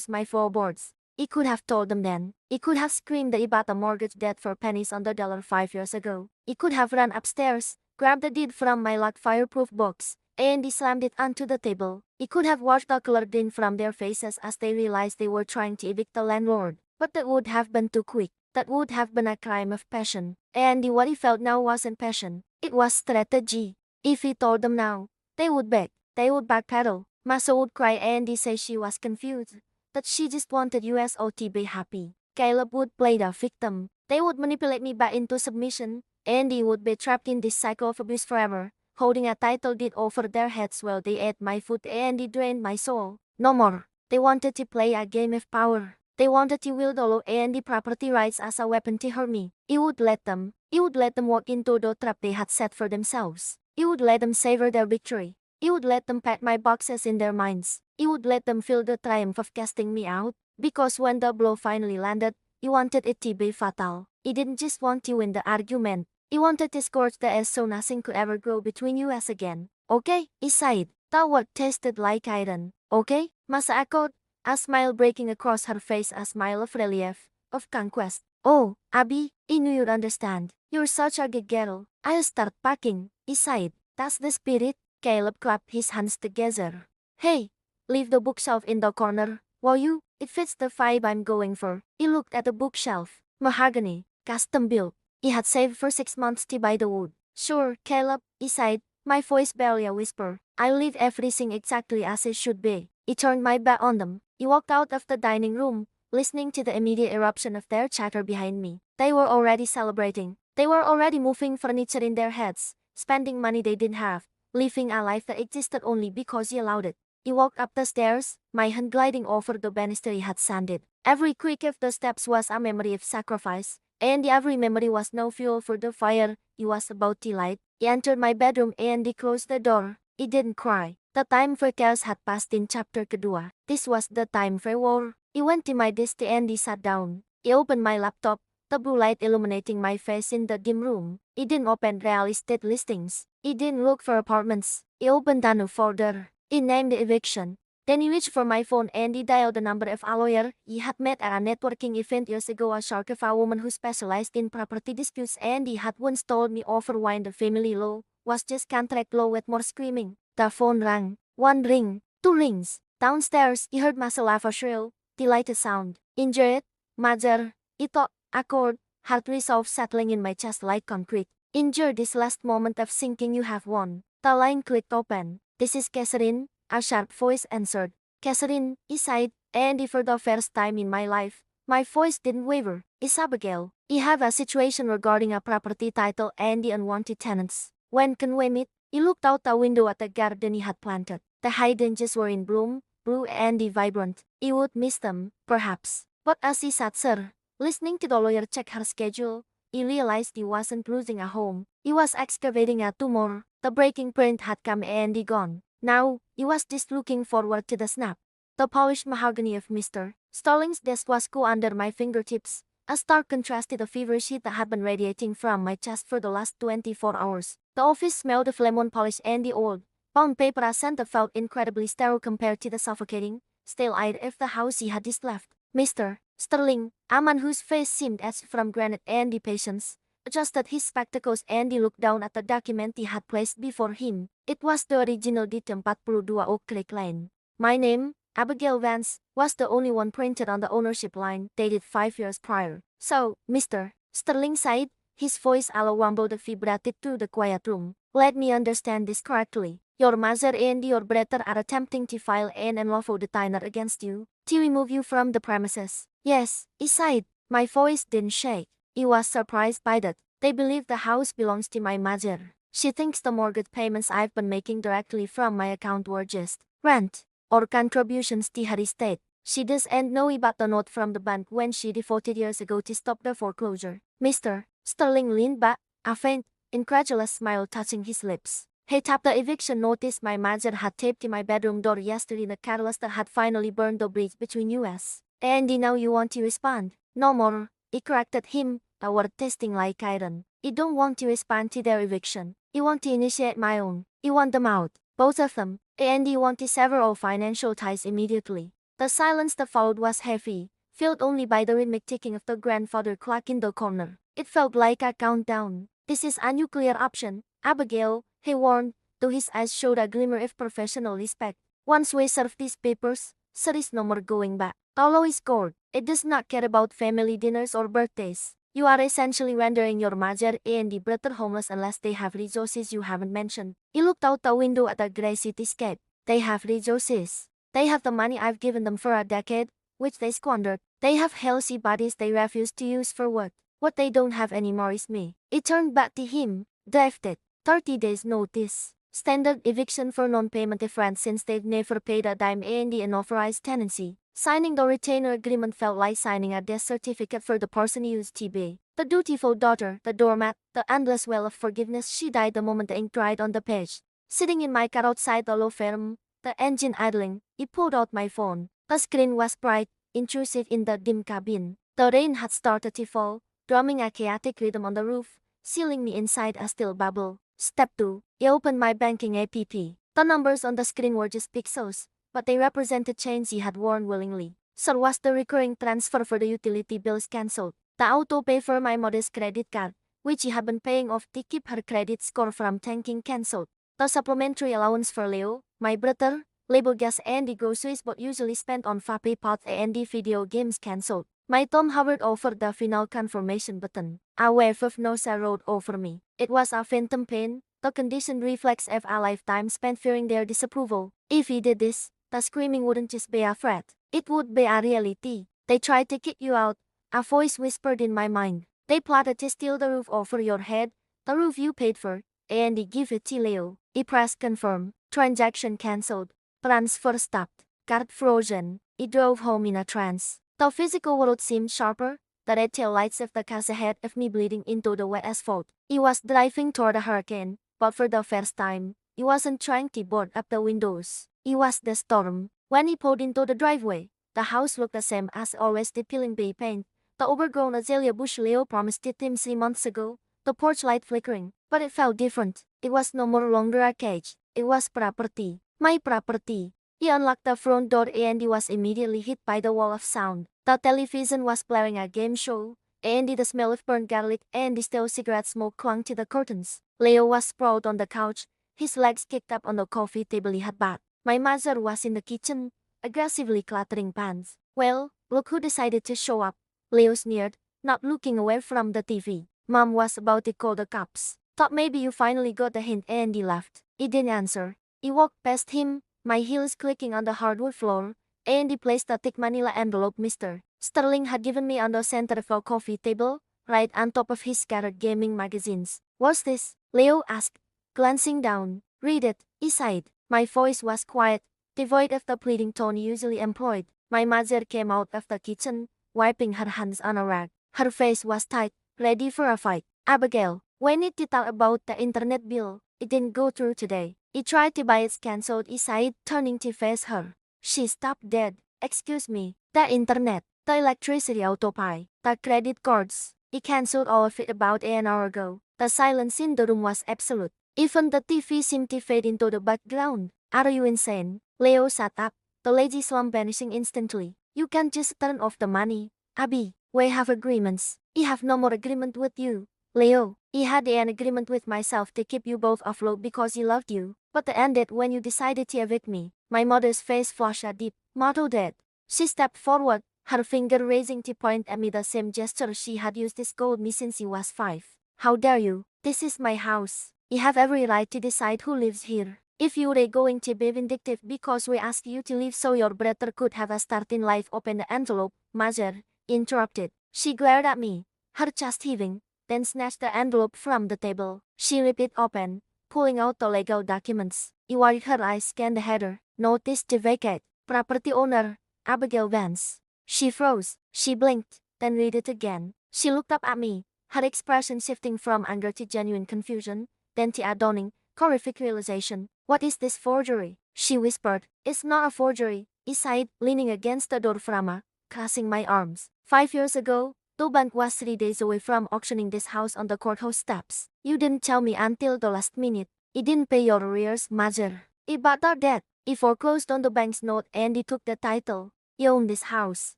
my floorboards. He could have told them then. He could have screamed that he bought a mortgage debt for pennies on the dollar 5 years ago. He could have run upstairs, grabbed the deed from my locked fireproof box, Andy slammed it onto the table. He could have watched the color grin from their faces as they realized they were trying to evict the landlord. But that would have been too quick. That would have been a crime of passion. Andy, what he felt now wasn't passion. It was strategy. If he told them now, they would beg. They would backpedal. Masa would cry. Andy said she was confused. That she just wanted USO to be happy. Caleb would play the victim. They would manipulate me back into submission. Andy would be trapped in this cycle of abuse forever, holding a title deed over their heads while they ate my food. Andy drained my soul. No more. They wanted to play a game of power. They wanted to wield all of Andy property rights as a weapon to hurt me. He would let them. He would let them walk into the trap they had set for themselves. He would let them savor their victory. He would let them pat my boxes in their minds. He would let them feel the triumph of casting me out. Because when the blow finally landed, he wanted it to be fatal. He didn't just want to win the argument. He wanted to scorch the ass so nothing could ever grow between us again. Okay, he sighed. That word tasted like iron. Okay, Masa echoed, a smile breaking across her face, a smile of relief, of conquest. Oh, Abby, I knew you'd understand. You're such a good girl. I'll start packing, he sighed. That's the spirit. Caleb clapped his hands together. Hey, leave the bookshelf in the corner, will you? It fits the vibe I'm going for. He looked at the bookshelf. Mahogany, custom built. He had saved for 6 months to buy the wood. Sure, Caleb, he sighed, my voice barely a whisper. I'll leave everything exactly as it should be. He turned my back on them. He walked out of the dining room, listening to the immediate eruption of their chatter behind me. They were already celebrating. They were already moving furniture in their heads, spending money they didn't have, living a life that existed only because he allowed it. He walked up the stairs, my hand gliding over the banister he had sanded. Every creak of the steps was a memory of sacrifice, and every memory was no fuel for the fire he was about to light. He entered my bedroom and he closed the door. He didn't cry. The time for chaos had passed in chapter kedua. This was the time for war. He went to my desk and he sat down. He opened my laptop, the blue light illuminating my face in the dim room. He didn't open real estate listings. He didn't look for apartments. He opened a new folder. He named the eviction. Then he reached for my phone and he dialed the number of a lawyer he had met at a networking event years ago, a shark of a woman who specialized in property disputes, and he had once told me over wine the family law was just contract law with more screaming. The phone rang. One ring. Two rings. Downstairs, he heard Masa laugh, a shrill, delighted sound. Injured? Major? He thought, a chord, heart resolve settling in my chest like concrete. Injured, this last moment of sinking, you have won. The line clicked open. This is Catherine, a sharp voice answered. Catherine, he sighed, and for the first time in my life, my voice didn't waver. It's Abigail. I have a situation regarding a property title and the unwanted tenants. When can we meet? He looked out the window at the garden he had planted. The hydrangeas were in bloom, blue and vibrant. He would miss them, perhaps. But as he sat, sir, listening to the lawyer check her schedule, he realized he wasn't losing a home. He was excavating a tumor. The breaking point had come and gone. Now, he was just looking forward to the snap. The polished mahogany of Mr. Starling's desk was cool under my fingertips, a stark contrast to the feverish heat that had been radiating from my chest for the last 24 hours. The office smelled of lemon polish and the old, bound paper, a scent that felt incredibly sterile compared to the suffocating, stale-eyed of the house he had just left. Mr. Sterling, a man whose face seemed etched from granite and patience, adjusted his spectacles and he looked down at the document he had placed before him. It was the original deed 42 Oak Creek Lane. My name, Abigail Vance, was the only one printed on the ownership line, dated 5 years prior. So, Mr. Sterling sighed, his voice alawambo that vibrated through the quiet room. Let me understand this correctly. Your mother and your brother are attempting to file an unlawful detainer against you, to remove you from the premises. Yes, he sighed. My voice didn't shake. He was surprised by that. They believe the house belongs to my mother. She thinks the mortgage payments I've been making directly from my account were just rent or contributions to her estate. She doesn't know about the note from the bank when she defaulted years ago to stop the foreclosure. Mr. Sterling leaned back, a faint, incredulous smile touching his lips. He tapped the eviction notice my mother had taped to my bedroom door yesterday, the catalyst that had finally burned the bridge between us. And now you want to respond? No more, he corrected him, a word tasting like iron. I don't want to respond to their eviction. I want to initiate my own. I want them out, both of them, and I want to sever all financial ties immediately. The silence that followed was heavy, filled only by the rhythmic ticking of the grandfather clock in the corner. It felt like a countdown. This is a nuclear option, Abigail, he warned, though his eyes showed a glimmer of professional respect. Once we serve these papers, there is no more going back. Paulo is cold. It does not care about family dinners or birthdays. You are essentially rendering your mother and the brother homeless unless they have resources you haven't mentioned. He looked out the window at the grey cityscape. They have resources. They have the money I've given them for a decade, which they squandered. They have healthy bodies they refuse to use for work. What they don't have anymore is me. It turned back to him, drafted. 30 days notice. Standard eviction for non-payment of rent since they've never paid a dime and the unauthorized tenancy. Signing the retainer agreement felt like signing a death certificate for the person who used to be. The dutiful daughter, the doormat, the endless well of forgiveness. She died the moment the ink dried on the page. Sitting in my car outside the law firm, the engine idling, I pulled out my phone. The screen was bright, intrusive in the dim cabin. The rain had started to fall, drumming a chaotic rhythm on the roof, sealing me inside a still bubble. Step 2. I opened my banking app. The numbers on the screen were just pixels, but they represented chains he had worn willingly. So was the recurring transfer for the utility bills cancelled. The auto pay for my modest credit card, which he had been paying off to keep her credit score from tanking, cancelled. The supplementary allowance for Leo, my brother, label gas and the groceries but usually spent on vape pots and the video games, cancelled. My thumb hovered over the final confirmation button. A wave of nausea rolled over me. It was a phantom pain, the conditioned reflex of a lifetime spent fearing their disapproval. If he did this, the screaming wouldn't just be a threat. It would be a reality. They tried to kick you out, a voice whispered in my mind. They plotted to steal the roof over your head, the roof you paid for, and they give it to Leo. I pressed confirm. Transaction cancelled. Transfer stopped. Card frozen. I drove home in a trance. The physical world seemed sharper, the red tail lights of the cars ahead of me bleeding into the wet asphalt. I was driving toward a hurricane, but for the first time, I wasn't trying to board up the windows. It was the storm. When he pulled into the driveway, the house looked the same as always, the peeling bay paint, the overgrown azalea bush Leo promised it him 3 months ago, the porch light flickering. But it felt different. It was no more longer a cage. It was property. My property. He unlocked the front door and he was immediately hit by the wall of sound. The television was playing a game show, and the smell of burnt garlic and the stale cigarette smoke clung to the curtains. Leo was sprawled on the couch, his legs kicked up on the coffee table he had bought. My mother was in the kitchen, aggressively clattering pans. Well, look who decided to show up. Leo sneered, not looking away from the TV. Mom was about to call the cops. Thought maybe you finally got the hint, and he laughed. He didn't answer. He walked past him, my heels clicking on the hardwood floor, and he placed a thick manila envelope Mr. Sterling had given me on the center of our coffee table, right on top of his scattered gaming magazines. What's this? Leo asked, glancing down. Read it, he sighed. My voice was quiet, devoid of the pleading tone usually employed. My mother came out of the kitchen, wiping her hands on a rag. Her face was tight, ready for a fight. Abigail, we need to talk about the internet bill. It didn't go through today. He tried to buy it cancelled, he sighed, turning to face her. She stopped dead. Excuse me, the internet, the electricity autopay, the credit cards. He cancelled all of it about an hour ago. The silence in the room was absolute. Even the TV seemed to fade into the background. Are you insane? Leo sat up, the lazy slump vanishing instantly. You can't just turn off the money. Abby, we have agreements. I have no more agreement with you. Leo, I had an agreement with myself to keep you both afloat because he loved you, but the ended when you decided to evict me. My mother's face flushed a deep, mottled red. She stepped forward, her finger raising to point at me, the same gesture she had used to scold me since he was 5. How dare you? This is my house. You have every right to decide who lives here. If you were going to be vindictive because we asked you to leave so your brother could have a start in life, open the envelope, Mother interrupted. She glared at me, her chest heaving, then snatched the envelope from the table. She ripped it open, pulling out the legal documents. Iwari, her eyes scanned the header. Notice to vacate. Property owner, Abigail Vance. She froze. She blinked, then read it again. She looked up at me, her expression shifting from anger to genuine confusion, then to a dawning, horrific realization. What is this forgery? She whispered. It's not a forgery, I sighed, leaning against the door frame, crossing my arms. 5 years ago, the bank was 3 days away from auctioning this house on the courthouse steps. You didn't tell me until the last minute. He didn't pay your arrears, Mother. He bought our debt. He foreclosed on the bank's note and he took the title. He owned this house.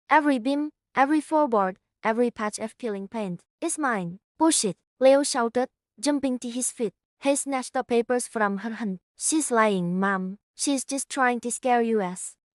Every beam, every floorboard, every patch of peeling paint is mine. Push it, Leo shouted, jumping to his feet. He snatched the papers from her hand. She's lying, Mom. She's just trying to scare you.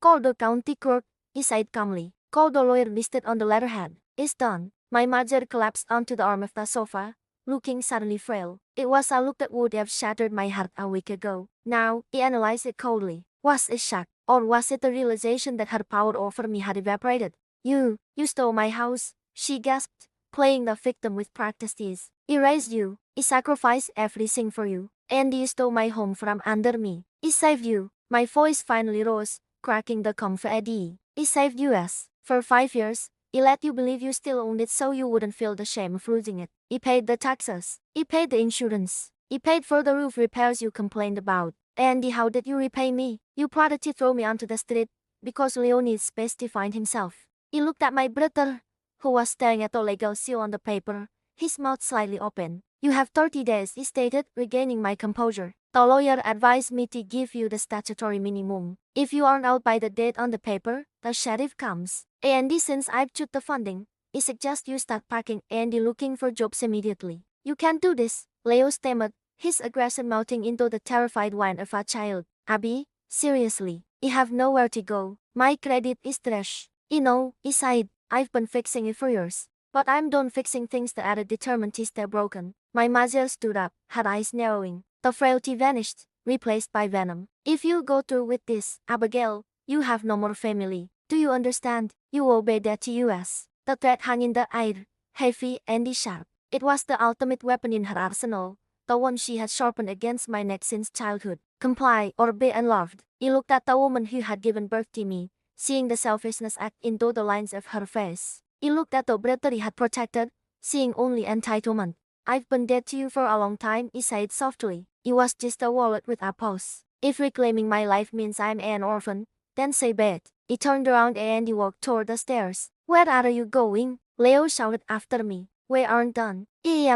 Call the county clerk, he said calmly. Call the lawyer listed on the letterhead. It's done. My mother collapsed onto the arm of the sofa, looking suddenly frail. It was a look that would have shattered my heart a week ago. Now, he analyzed it coldly. Was it shock, or was it the realization that her power over me had evaporated? You stole my house, she gasped, playing the victim with practiced ease. I raised you, I sacrificed everything for you, and you stole my home from under me. I saved you. My voice finally rose, cracking the confetti. I saved you. For 5 years, I let you believe you still owned it so you wouldn't feel the shame of losing it. I paid the taxes. I paid the insurance. I paid for the roof repairs you complained about. And how did you repay me? You plotted to throw me onto the street because Leo needs space to find himself. I looked at my brother, who was staring at the legal seal on the paper, his mouth slightly open. You have 30 days, he stated, regaining my composure. The lawyer advised me to give you the statutory minimum. If you aren't out by the date on the paper, the sheriff comes. And since I've cut the funding, I suggest you start packing and looking for jobs immediately. You can't do this, Leo stammered, his aggression melting into the terrified whine of a child. Abby, seriously, I have nowhere to go. My credit is trash. I know, I sighed. I've been fixing it for years. But I'm done fixing things that are determined to stay broken. My mother stood up, her eyes narrowing. The frailty vanished, replaced by venom. If you go through with this, Abigail, you have no more family. Do you understand? You obey that to us. The threat hung in the air, heavy and sharp. It was the ultimate weapon in her arsenal, the one she had sharpened against my neck since childhood. Comply or be unloved. I looked at the woman who had given birth to me, seeing the selfishness act into the lines of her face. I looked at the brother he had protected, seeing only entitlement. I've been dead to you for a long time, he said softly. It was just a wallet with a pause. If reclaiming my life means I'm an orphan, then say bet. He turned around and he walked toward the stairs. Where are you going? Leo shouted after me. We aren't done. He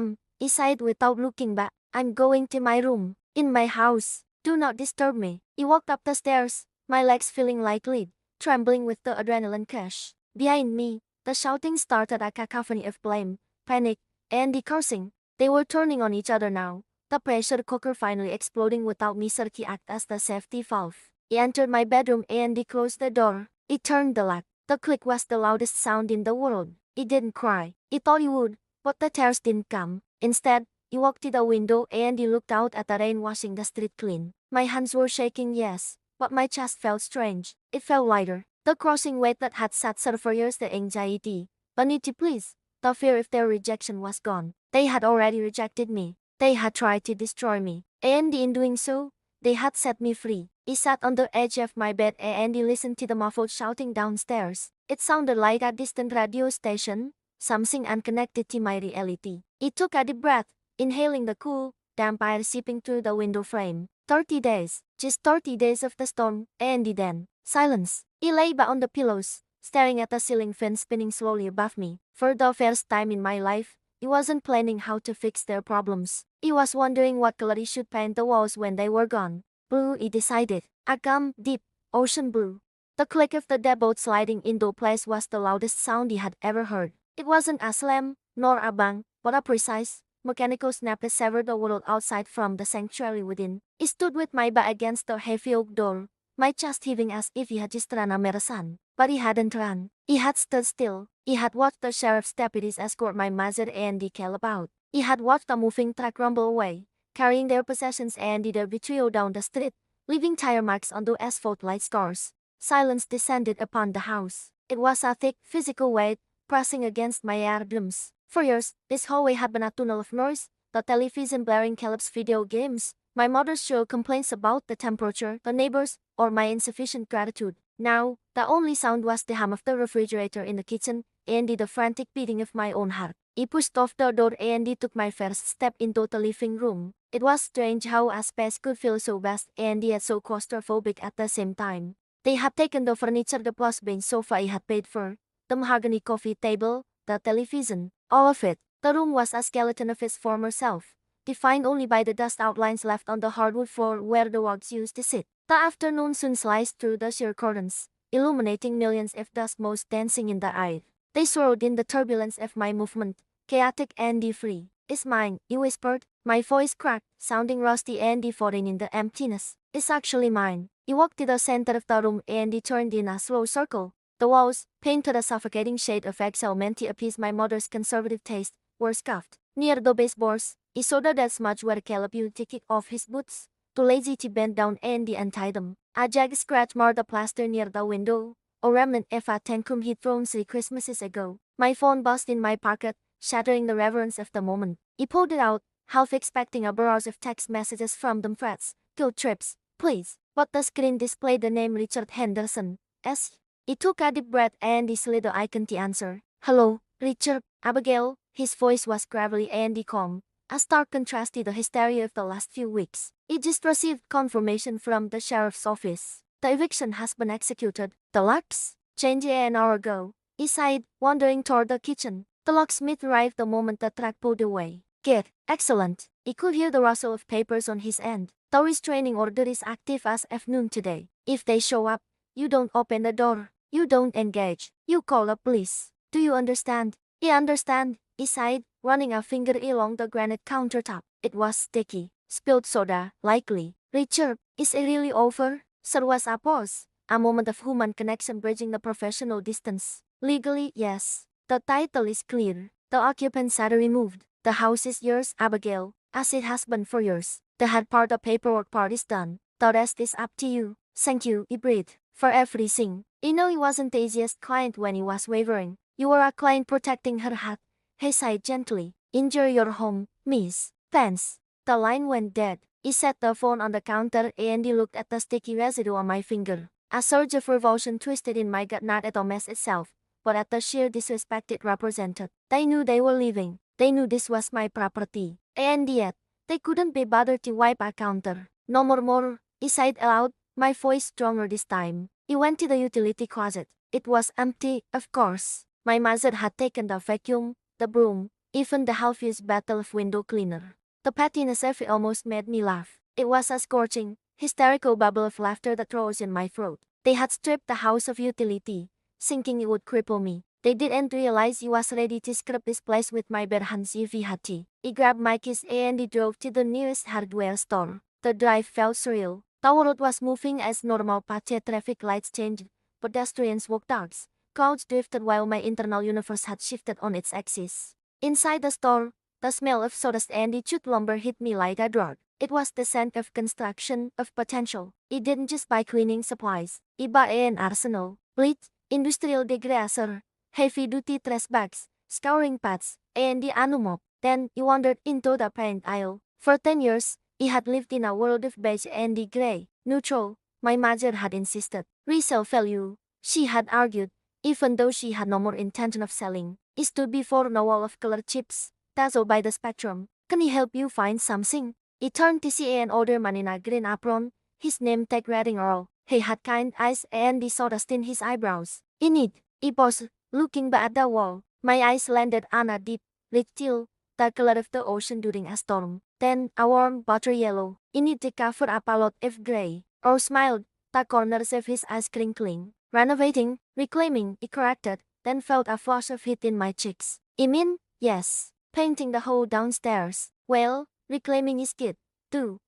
sighed without looking back. I'm going to my room, in my house. Do not disturb me. He walked up the stairs, my legs feeling like lead, trembling with the adrenaline rush. Behind me, the shouting started a cacophony of blame, panic, and the cursing. They were turning on each other now, the pressure cooker finally exploding without me to act as the safety valve. He entered my bedroom and he closed the door. He turned the lock. The click was the loudest sound in the world. He didn't cry. He thought he would, but the tears didn't come. Instead, he walked to the window and he looked out at the rain washing the street clean. My hands were shaking, yes, but my chest felt strange. It felt lighter. The crushing weight that had sat there for years, the anxiety, the need to please, the fear if their rejection was gone. They had already rejected me. They had tried to destroy me. And in doing so, they had set me free. He sat on the edge of my bed and he listened to the muffled shouting downstairs. It sounded like a distant radio station, something unconnected to my reality. He took a deep breath, inhaling the cool, damp air seeping through the window frame. 30 days, just 30 days of the storm, and then, silence. He lay back on the pillows, staring at the ceiling fan spinning slowly above me. For the first time in my life, he wasn't planning how to fix their problems. He was wondering what color he should paint the walls when they were gone. Blue, he decided. A calm, deep, ocean blue. The click of the deadbolt sliding into place was the loudest sound he had ever heard. It wasn't a slam, nor a bang, but a precise, mechanical snap that severed the world outside from the sanctuary within. I stood with my back against the heavy oak door, my chest heaving as if he had just run a marathon. But he hadn't run. He had stood still. He had watched the sheriff's deputies escort my mother and Decal about. He had watched a moving truck rumble away, carrying their possessions and their betrayal down the street, leaving tire marks on the asphalt like scars. Silence descended upon the house. It was a thick, physical weight, pressing against my eardrums. For years, this hallway had been a tunnel of noise, the television blaring Caleb's video games, my mother's shrill complaints about the temperature, the neighbors, or my insufficient gratitude. Now, the only sound was the hum of the refrigerator in the kitchen, and the frantic beating of my own heart. He pushed off the door and he took my first step into the living room. It was strange how a space could feel so vast and yet so claustrophobic at the same time. They had taken the furniture, the plush bench sofa I had paid for, the mahogany coffee table, the television, all of it. The room was a skeleton of its former self, defined only by the dust outlines left on the hardwood floor where the wogs used to sit. The afternoon sun sliced through the sheer curtains, illuminating millions of dust motes dancing in the air. They swirled in the turbulence of my movement, chaotic and free. It's mine, he whispered. My voice cracked, sounding rusty and foreign in the emptiness. It's actually mine. He walked to the center of the room and he turned in a slow circle. The walls, painted a suffocating shade of exile meant to appease my mother's conservative taste, were scuffed. Near the baseboards, he saw the dead smudge where Caleb used to kick off his boots. Too lazy to bend down and untie them. A jagged scratch marred the plaster near the window, a remnant of a tantrum he'd thrown 3 Christmases ago. My phone buzzed in my pocket, shattering the reverence of the moment. He pulled it out, half expecting a barrage of text messages from them threats. Guilt trips, please. But the screen displayed the name Richard Henderson. S. He took a deep breath and he slid the icon to answer. Hello, Richard, Abigail. His voice was gravelly and calm, a stark contrast to the hysteria of the last few weeks. He just received confirmation from the sheriff's office. The eviction has been executed. The locks changed an hour ago. He sighed, wandering toward the kitchen. The locksmith arrived the moment the truck pulled away. Good, excellent. He could hear the rustle of papers on his end. The restraining order is active as of noon today. If they show up, you don't open the door. You don't engage. You call the police. Do you understand? He understand, he sighed, running a finger along the granite countertop. It was sticky. Spilled soda, likely. Richard, is it really over? There was a pause. A moment of human connection bridging the professional distance. Legally, yes. The title is clear. The occupants are removed. The house is yours, Abigail, as it has been for years. The hard part of paperwork part is done. The rest is up to you. Thank you, he breathed, for everything. He knew he wasn't the easiest client when he was wavering. You were a client protecting her hat. He sighed gently. Enjoy your home, miss. Thanks. The line went dead. He set the phone on the counter and he looked at the sticky residue on my finger. A surge of revulsion twisted in my gut, not at the mess itself, but at the sheer disrespect it represented. They knew they were leaving. They knew this was my property. And yet, they couldn't be bothered to wipe a counter. No more. He sighed aloud, my voice stronger this time. He went to the utility closet. It was empty, of course. My mother had taken the vacuum, the broom, even the half-used bottle of window cleaner. The pettiness of it almost made me laugh. It was a scorching, hysterical bubble of laughter that rose in my throat. They had stripped the house of utility, thinking it would cripple me. They didn't realize he was ready to scrap this place with my bare hands if he had to. He grabbed my keys and he drove to the nearest hardware store. The drive felt surreal. The world was moving as normal patchy traffic lights changed. Pedestrians walked dogs. Clouds drifted while my internal universe had shifted on its axis. Inside the store, the smell of sawdust and chewed lumber hit me like a drug. It was the scent of construction, of potential. He didn't just buy cleaning supplies. He bought an arsenal. Bleach, industrial degreaser, heavy-duty trash bags, scouring pads, and the mop. Then he wandered into the paint aisle. For 10 years, he had lived in a world of beige and gray. Neutral, my mother had insisted. Resale value, she had argued, even though she had no more intention of selling. He stood before a wall of colored chips, dazzled by the spectrum. Can he help you find something? He turned to see an older man in a green apron, his name tag reading Earl. He had kind eyes and the sawdust in his eyebrows. In it, he paused, looking back at the wall. My eyes landed on a deep, rich teal, the color of the ocean during a storm. Then, a warm butter yellow. In it to cover up a lot of gray. Earl smiled, the corners of his eyes crinkling. Renovating, reclaiming, he corrected, then felt a flush of heat in my cheeks. You mean, yes, painting the whole downstairs. Well, reclaiming is good, too.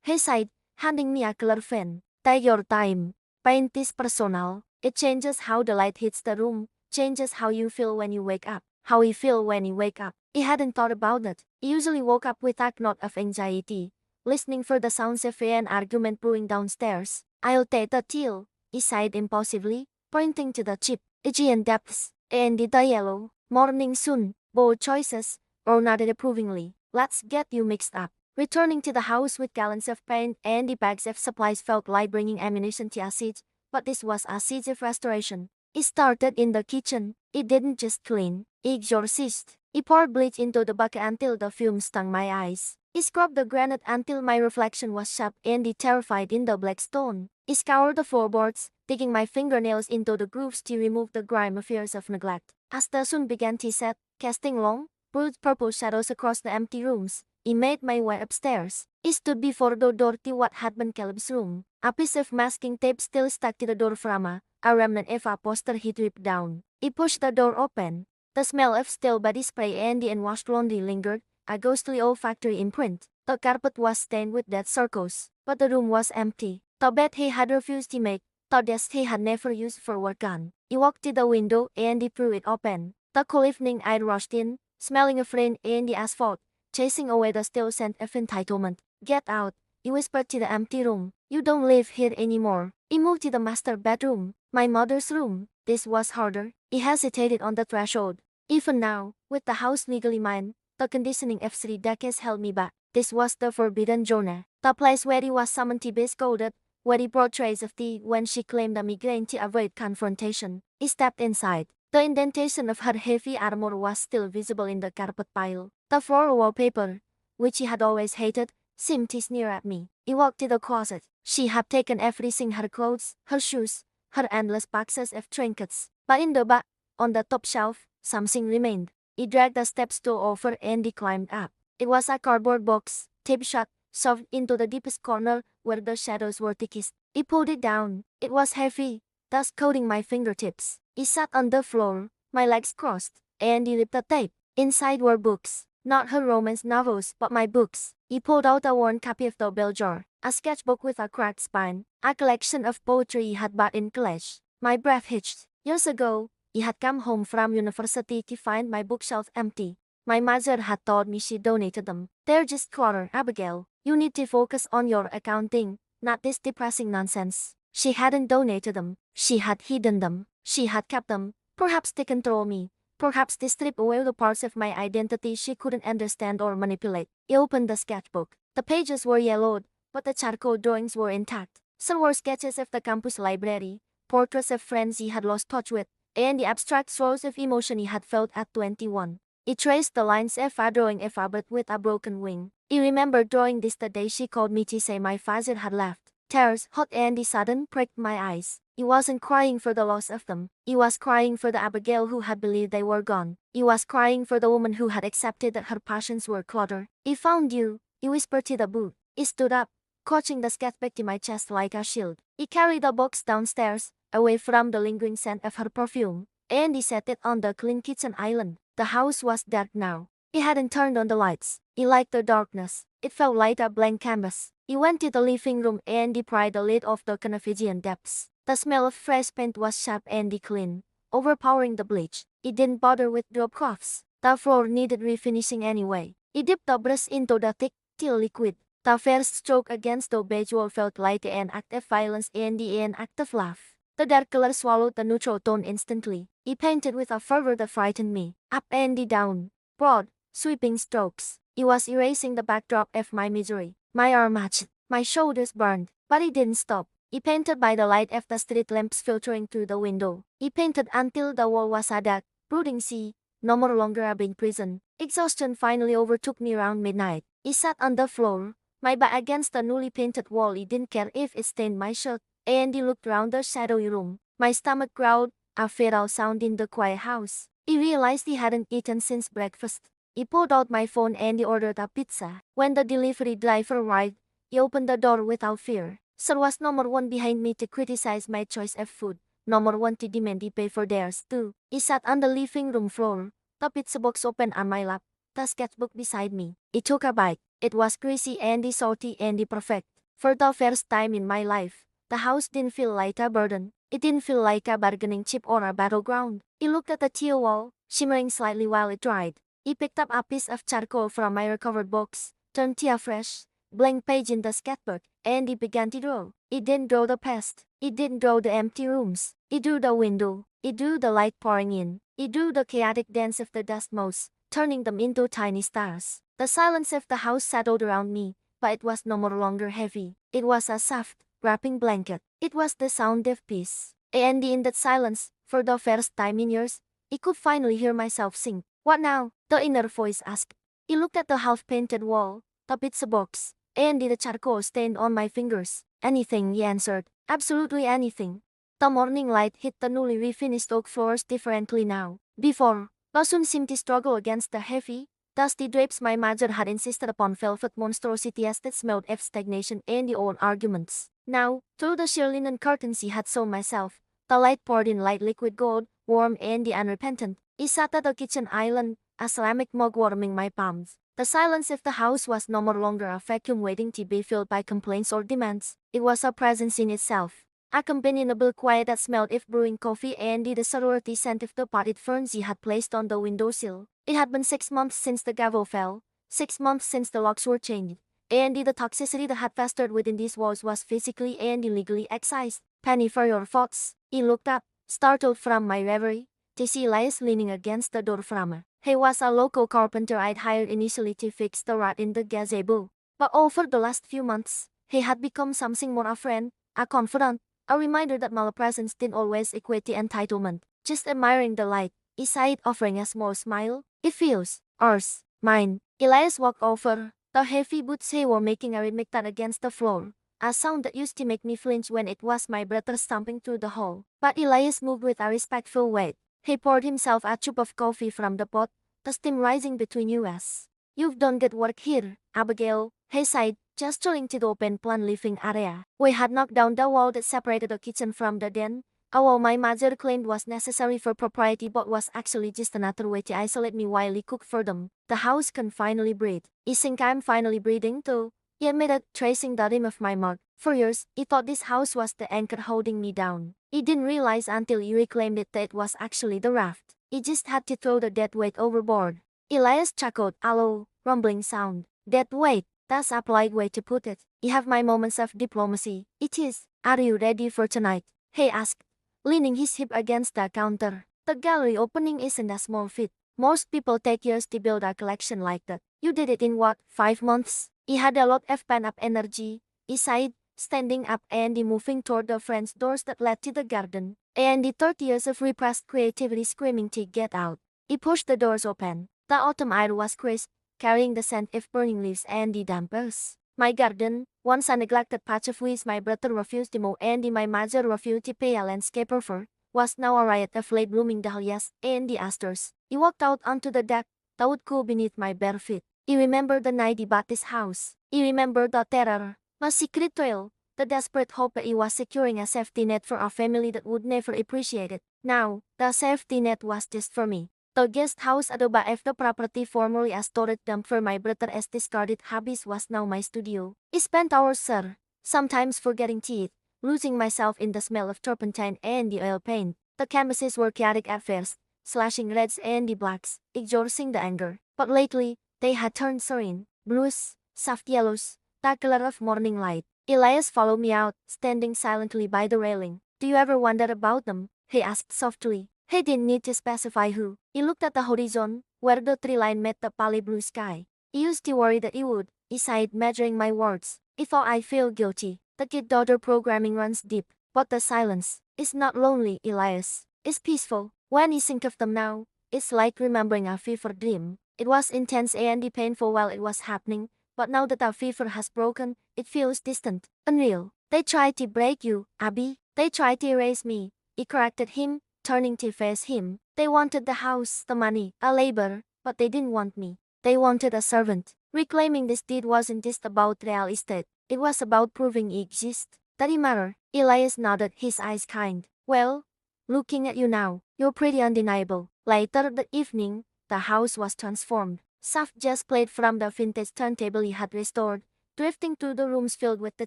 He sighed, handing me a color pen. Take your time. Paint is personal. It changes how the light hits the room, changes how you feel when you wake up, how you feel when you wake up. He hadn't thought about it. He usually woke up with a knot of anxiety, listening for the sounds of an argument brewing downstairs. I'll take the teal, he sighed impulsively, pointing to the chip, Aegean depths, and the yellow. Morning soon, bold choices, or nodded approvingly. Let's get you mixed up. Returning to the house with gallons of paint and the bags of supplies felt like bringing ammunition to a siege, but this was a siege of restoration. It started in the kitchen. It didn't just clean, it exorcised. He poured bleach into the bucket until the fumes stung my eyes. He scrubbed the granite until my reflection was sharp and terrified in the black stone. He scoured the floorboards, digging my fingernails into the grooves to remove the grime of years of neglect. As the sun began to set, casting long, broad purple shadows across the empty rooms, he made my way upstairs. He stood before the door to what had been Caleb's room. A piece of masking tape still stuck to the door frame, a remnant of a poster he'd ripped down. He pushed the door open. The smell of stale body spray and the unwashed laundry lingered, a ghostly olfactory imprint. The carpet was stained with dead circles, but the room was empty. The bed he had refused to make, the desk he had never used for work gone. He walked to the window and he threw it open. The cool evening air rushed in, smelling of rain and the asphalt, chasing away the stale scent of entitlement. Get out, he whispered to the empty room. You don't live here anymore. He moved to the master bedroom, my mother's room. This was harder. He hesitated on the threshold. Even now, with the house legally mine, the conditioning of 3 decades held me back. This was the forbidden zone, the place where he was summoned to be scolded, where he brought trays of tea when she claimed a migraine to avoid confrontation. He stepped inside. The indentation of her heavy armor was still visible in the carpet pile. The floor wallpaper, which he had always hated, seemed to sneer at me. He walked to the closet. She had taken everything, her clothes, her shoes, her endless boxes of trinkets. But in the back, on the top shelf, something remained. He dragged the step stool over and he climbed up. It was a cardboard box, taped shut, shoved into the deepest corner where the shadows were thickest. He pulled it down. It was heavy, dust coating my fingertips. He sat on the floor, my legs crossed, and he ripped the tape. Inside were books, not her romance novels, but my books. He pulled out a worn copy of the bell jar, a sketchbook with a cracked spine, a collection of poetry he had bought in college. My breath hitched. Years ago, he had come home from university to find my bookshelf empty. My mother had told me she donated them. They're just clutter, Abigail. You need to focus on your accounting, not this depressing nonsense. She hadn't donated them. She had hidden them. She had kept them, perhaps to control me, perhaps to strip away the parts of my identity she couldn't understand or manipulate. He opened the sketchbook. The pages were yellowed, but the charcoal drawings were intact. Some were sketches of the campus library, portraits of friends he had lost touch with, and the abstract throes of emotion he had felt at 21. He traced the lines of a drawing of a bird with a broken wing. He remembered drawing this the day she called me to say my father had left. Tears, hot and sudden, pricked my eyes. He wasn't crying for the loss of them. He was crying for the Abigail who had believed they were gone. He was crying for the woman who had accepted that her passions were clutter. He found you, he whispered to the boot. He stood up, clutching the sketchbook to my chest like a shield. He carried the box downstairs, away from the lingering scent of her perfume, and he set it on the clean kitchen island. The house was dark now. He hadn't turned on the lights. He liked the darkness. It felt like a blank canvas. He went to the living room and he pried the lid off the Canavidian depths. The smell of fresh paint was sharp and clean, overpowering the bleach. He didn't bother with drop cloths. The floor needed refinishing anyway. He dipped the brush into the thick, teal liquid. The first stroke against the beige wall felt like an act of violence and an act of love. The dark color swallowed the neutral tone instantly. He painted with a fervor that frightened me. Up and down. Broad, sweeping strokes. He was erasing the backdrop of my misery. My arm itched. My shoulders burned. But he didn't stop. He painted by the light of the street lamps filtering through the window. He painted until the wall was a dark, brooding sea, no more longer a big prison. Exhaustion finally overtook me around midnight. He sat on the floor, my back against the newly painted wall. He didn't care if it stained my shirt, and he looked round the shadowy room. My stomach growled, a fatal sound in the quiet house. He realized he hadn't eaten since breakfast. He pulled out my phone and he ordered a pizza. When the delivery driver arrived, he opened the door without fear. There was no more one behind me to criticize my choice of food, no more one to demand he pay for theirs too. He sat on the living room floor, the pizza box open on my lap, the sketchbook beside me. He took a bite. It was greasy and salty and perfect. For the first time in my life, the house didn't feel like a burden. It didn't feel like a bargaining chip or a battleground. He looked at the teal wall, shimmering slightly while it dried. He picked up a piece of charcoal from my recovered box, turned to a fresh, blank page in the sketchbook, and he began to draw. He didn't draw the past. He didn't draw the empty rooms. He drew the window. He drew the light pouring in. He drew the chaotic dance of the dust motes, turning them into tiny stars. The silence of the house settled around me, but it was no more longer heavy. It was a soft, wrapping blanket. It was the sound of peace. And in that silence, for the first time in years, I could finally hear myself sing. What now? The inner voice asked. He looked at the half-painted wall, the pizza box, and the charcoal stained on my fingers. Anything, he answered. Absolutely anything. The morning light hit the newly refinished oak floors differently now. Before, Lawson seemed to struggle against the heavy, dusty drapes my mother had insisted upon velvet monstrosities that smelled of stagnation and the old arguments. Now, through the sheer linen curtains he had sewn myself, the light poured in light liquid gold, warm and unrepentant. He sat at the kitchen island, a ceramic mug warming my palms. The silence if the house was no more longer a vacuum waiting to be filled by complaints or demands. It was a presence in itself. A companionable quiet that smelled if brewing coffee and the sorority scent of the potted ferns he had placed on the windowsill. It had been 6 months since the gavel fell, 6 months since the locks were changed, and the toxicity that had festered within these walls was physically and illegally excised. Penny, for your thoughts. He looked up, startled from my reverie, to see Elias leaning against the door framer. He was a local carpenter I'd hired initially to fix the rot in the gazebo. But over the last few months, he had become something more, a friend, a confidant, a reminder that malpresence didn't always equate to entitlement. Just admiring the light, he sighed, offering a small smile. It feels ours, mine. Elias walked over, the heavy boots he wore making a rhythmic thud against the floor, a sound that used to make me flinch when it was my brother stomping through the hall. But Elias moved with a respectful weight. He poured himself a cup of coffee from the pot, the steam rising between us. You've done good work here, Abigail, he sighed, gesturing to the open plan living area. We had knocked down the wall that separated the kitchen from the den, a wall my mother claimed was necessary for propriety but was actually just another way to isolate me while he cooked for them. The house can finally breathe. I think I'm finally breathing too, he admitted, tracing the rim of my mug. For years, he thought this house was the anchor holding me down. He didn't realize until he reclaimed it that it was actually the raft. He just had to throw the dead weight overboard. Elias chuckled, a low, rumbling sound. Dead weight, that's a polite way to put it. I have my moments of diplomacy. It is. Are you ready for tonight? He asked, leaning his hip against the counter. The gallery opening isn't a small feat. Most people take years to build a collection like that. You did it in what, 5 months? He had a lot of pent-up energy. He sighed, standing up and moving toward the French doors that led to the garden, and the 30 years of repressed creativity screaming to get out. He pushed the doors open. The autumn air was crisp, carrying the scent of burning leaves and the dampers. My garden, once a neglected patch of weeds my brother refused to mow and my mother refused to pay a landscaper for, was now a riot of late-blooming dahlias and the asters. He walked out onto the deck, the wood cool beneath my bare feet. He remembered the night he bought this house. He remembered the terror, the secret toil, the desperate hope that he was securing a safety net for a family that would never appreciate it. Now, the safety net was just for me. The guest house at the back of the property, formerly a storage dump for my brother's discarded hobbies, was now my studio. I spent hours there, sometimes forgetting to eat, losing myself in the smell of turpentine and the oil paint. The canvases were chaotic at first, slashing reds and the blacks, exhausting the anger. But lately, they had turned serene, blues, soft yellows, the color of morning light. Elias followed me out, standing silently by the railing. Do you ever wonder about them? He asked softly. He didn't need to specify who. He looked at the horizon, where the tree line met the pale blue sky. He used to worry that he would. He sighed, measuring my words. He thought I feel guilty. The kid-daughter programming runs deep, but the silence is not lonely, Elias. It's peaceful. When you think of them now, it's like remembering a fever dream. It was intense and painful while it was happening, but now that our fever has broken, it feels distant, unreal. They tried to break you, Abby. They tried to erase me. He corrected him, turning to face him. They wanted the house, the money, a labor, but they didn't want me. They wanted a servant. Reclaiming this deed wasn't just about real estate. It was about proving he exists. That he mattered. Elias nodded, his eyes kind. Well, looking at you now, you're pretty undeniable. Later that evening, the house was transformed. Soft jazz played from the vintage turntable he had restored, drifting through the rooms filled with the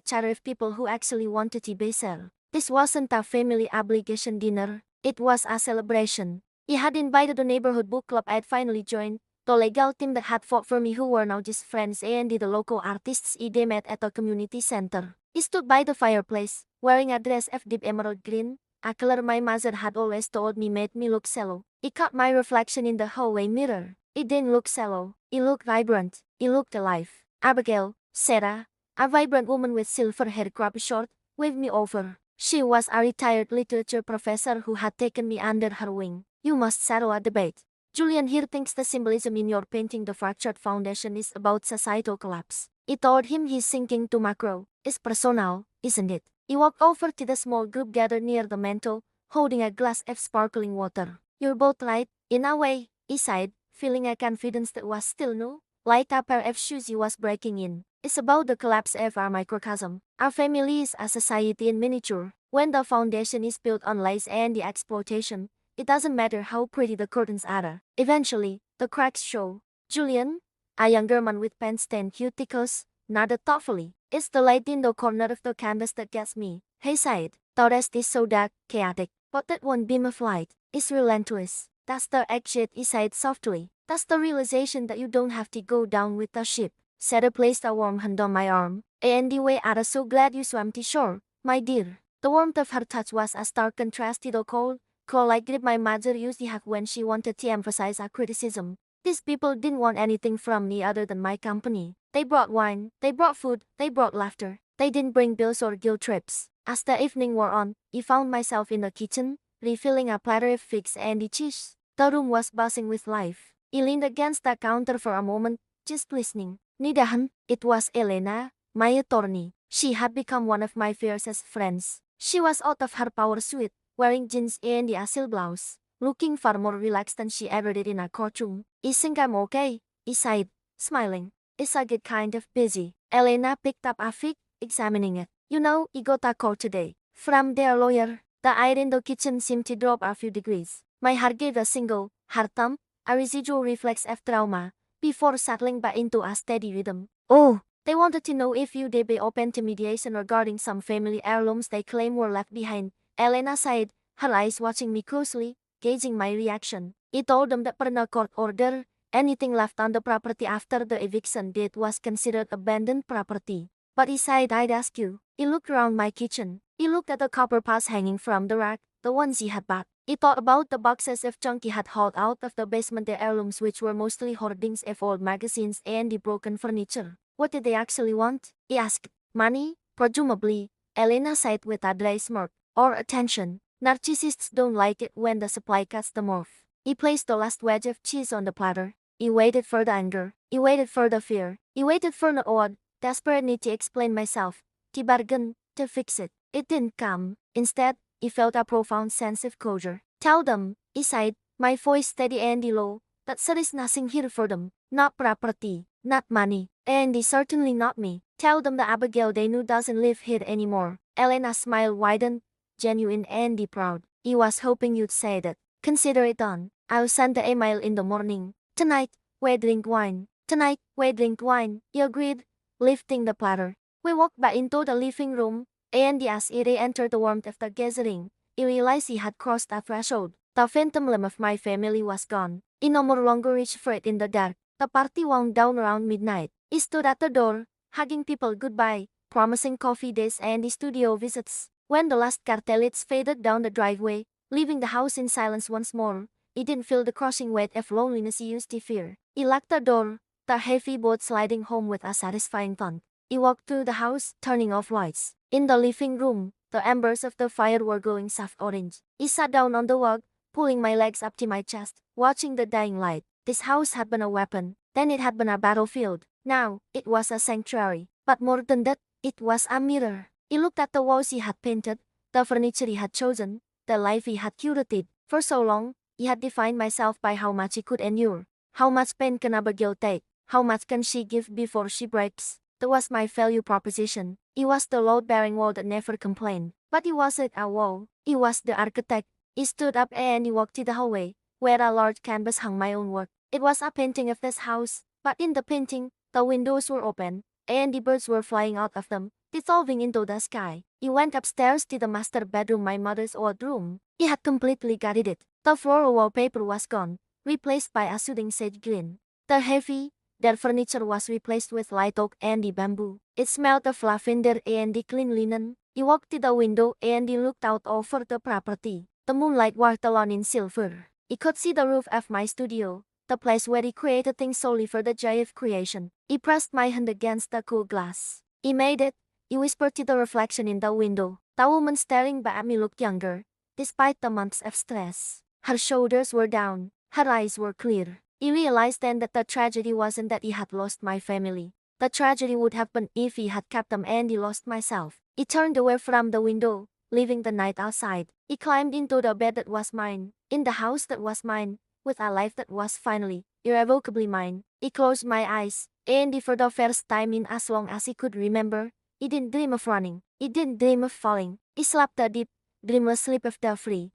chatter of people who actually wanted to be there. This wasn't a family obligation dinner. It was a celebration. He had invited the neighborhood book club I'd finally joined, the legal team that had fought for me who were now just friends, and the local artists they met at the community center. He stood by the fireplace, wearing a dress of deep emerald green, a color my mother had always told me made me look sallow. He caught my reflection in the hallway mirror. It didn't look sallow. It looked vibrant. It looked alive. Abigail, Sarah, a vibrant woman with silver hair cropped short, waved me over. She was a retired literature professor who had taken me under her wing. You must settle a debate. Julian here thinks the symbolism in your painting the fractured foundation is about societal collapse. I told him he's sinking too macro. It's personal, isn't it? He walked over to the small group gathered near the mantel, holding a glass of sparkling water. You're both right, in a way, he sighed, feeling a confidence that was still new, like a pair of shoes he was breaking in. It's about the collapse of our microcosm. Our family is a society in miniature. When the foundation is built on lies and the exploitation, it doesn't matter how pretty the curtains are. Eventually, the cracks show. Julian, A younger man with pen-stained cuticles nodded thoughtfully. It's the light in the corner of the canvas that gets me, he sighed. The rest is so dark, chaotic. But that one beam of light is relentless. That's the exit, he sighed softly. That's the realization that you don't have to go down with the ship. Sarah placed a warm hand on my arm. Anyway, I'm so glad you swam to shore, my dear. The warmth of her touch was a stark contrast to the cold, claw-like grip my mother used to have when she wanted to emphasize a criticism. These people didn't want anything from me other than my company. They brought wine, they brought food, they brought laughter. They didn't bring bills or guilt trips. As the evening wore on, I found myself in the kitchen, refilling a platter of figs and cheese. The room was buzzing with life. I leaned against the counter for a moment, just listening. Nidahan, it was Elena, my attorney. She had become one of my fiercest friends. She was out of her power suit, wearing jeans and a silk blouse, looking far more relaxed than she ever did in a courtroom. I think I'm okay, I sighed, smiling. It's a good kind of busy. Elena picked up a fig, examining it. You know, I got a call today from their lawyer. The air in the kitchen seemed to drop a few degrees. My heart gave a single, hard thump, a residual reflex of trauma, before settling back into a steady rhythm. Oh, they wanted to know if you'd be open to mediation regarding some family heirlooms they claim were left behind. Elena sighed, her eyes watching me closely, gauging my reaction. I told them that per no court order, anything left on the property after the eviction date was considered abandoned property. But he sighed, I'd ask you. He looked around my kitchen. He looked at the copper pots hanging from the rack, the ones he had bought. He thought about the boxes of junk he had hauled out of the basement, the heirlooms which were mostly hoardings of old magazines and the broken furniture. What did they actually want? He asked. Money? Presumably. Elena sighed with a dry smirk. Or attention. Narcissists don't like it when the supply cuts them off. He placed the last wedge of cheese on the platter. He waited for the anger. He waited for the fear. He waited for the odd, desperate need to explain myself, to bargain, to fix it. It didn't come. Instead, he felt a profound sense of closure. Tell them, he sighed, my voice steady and low, that there is nothing here for them. Not property, not money, and certainly not me. Tell them that Abigail they knew doesn't live here anymore. Elena's smile widened, genuine and proud. He was hoping you'd say that. Consider it done. I'll send the email in the morning. Tonight, we drink wine. Tonight, we drink wine, he agreed, lifting the platter. We walked back into the living room, and as he re-entered the warmth of the gathering, he realized he had crossed a threshold. The phantom limb of my family was gone. He no more longer reached for it in the dark. The party wound down around midnight. He stood at the door, hugging people goodbye, promising coffee dates and studio visits. When the last cartelites faded down the driveway, leaving the house in silence once more, he didn't feel the crushing weight of loneliness he used to fear. He locked the door, the heavy boat sliding home with a satisfying thump. He walked through the house, turning off lights. In the living room, the embers of the fire were glowing soft orange. He sat down on the rug, pulling my legs up to my chest, watching the dying light. This house had been a weapon, then it had been a battlefield. Now, it was a sanctuary. But more than that, it was a mirror. He looked at the walls he had painted, the furniture he had chosen, the life he had curated. For so long, he had defined myself by how much he could endure. How much pain can Abigail take? How much can she give before she breaks? That was my value proposition. He was the load-bearing wall that never complained. But he wasn't a wall. He was the architect. He stood up and he walked to the hallway, where a large canvas hung my own work. It was a painting of this house, but in the painting, the windows were open, and the birds were flying out of them, dissolving into the sky. He went upstairs to the master bedroom, my mother's old room. He had completely gutted it. The floral wallpaper was gone, replaced by a soothing sage green. The heavy, their furniture was replaced with light oak and the bamboo. It smelled of lavender and the clean linen. He walked to the window and he looked out over the property. The moonlight walked along in silver. He could see the roof of my studio, the place where he created things solely for the joy of creation. He pressed my hand against the cool glass. He made it, he whispered to the reflection in the window. The woman staring back at me looked younger, despite the months of stress. Her shoulders were down, her eyes were clear. He realized then that the tragedy wasn't that he had lost my family. The tragedy would have been if he had kept them and he lost myself. He turned away from the window, leaving the night outside. He climbed into the bed that was mine, in the house that was mine, with a life that was finally, irrevocably mine. He closed my eyes, and for the first time in as long as he could remember, he didn't dream of running. He didn't dream of falling. He slept the deep, dreamless sleep of the free.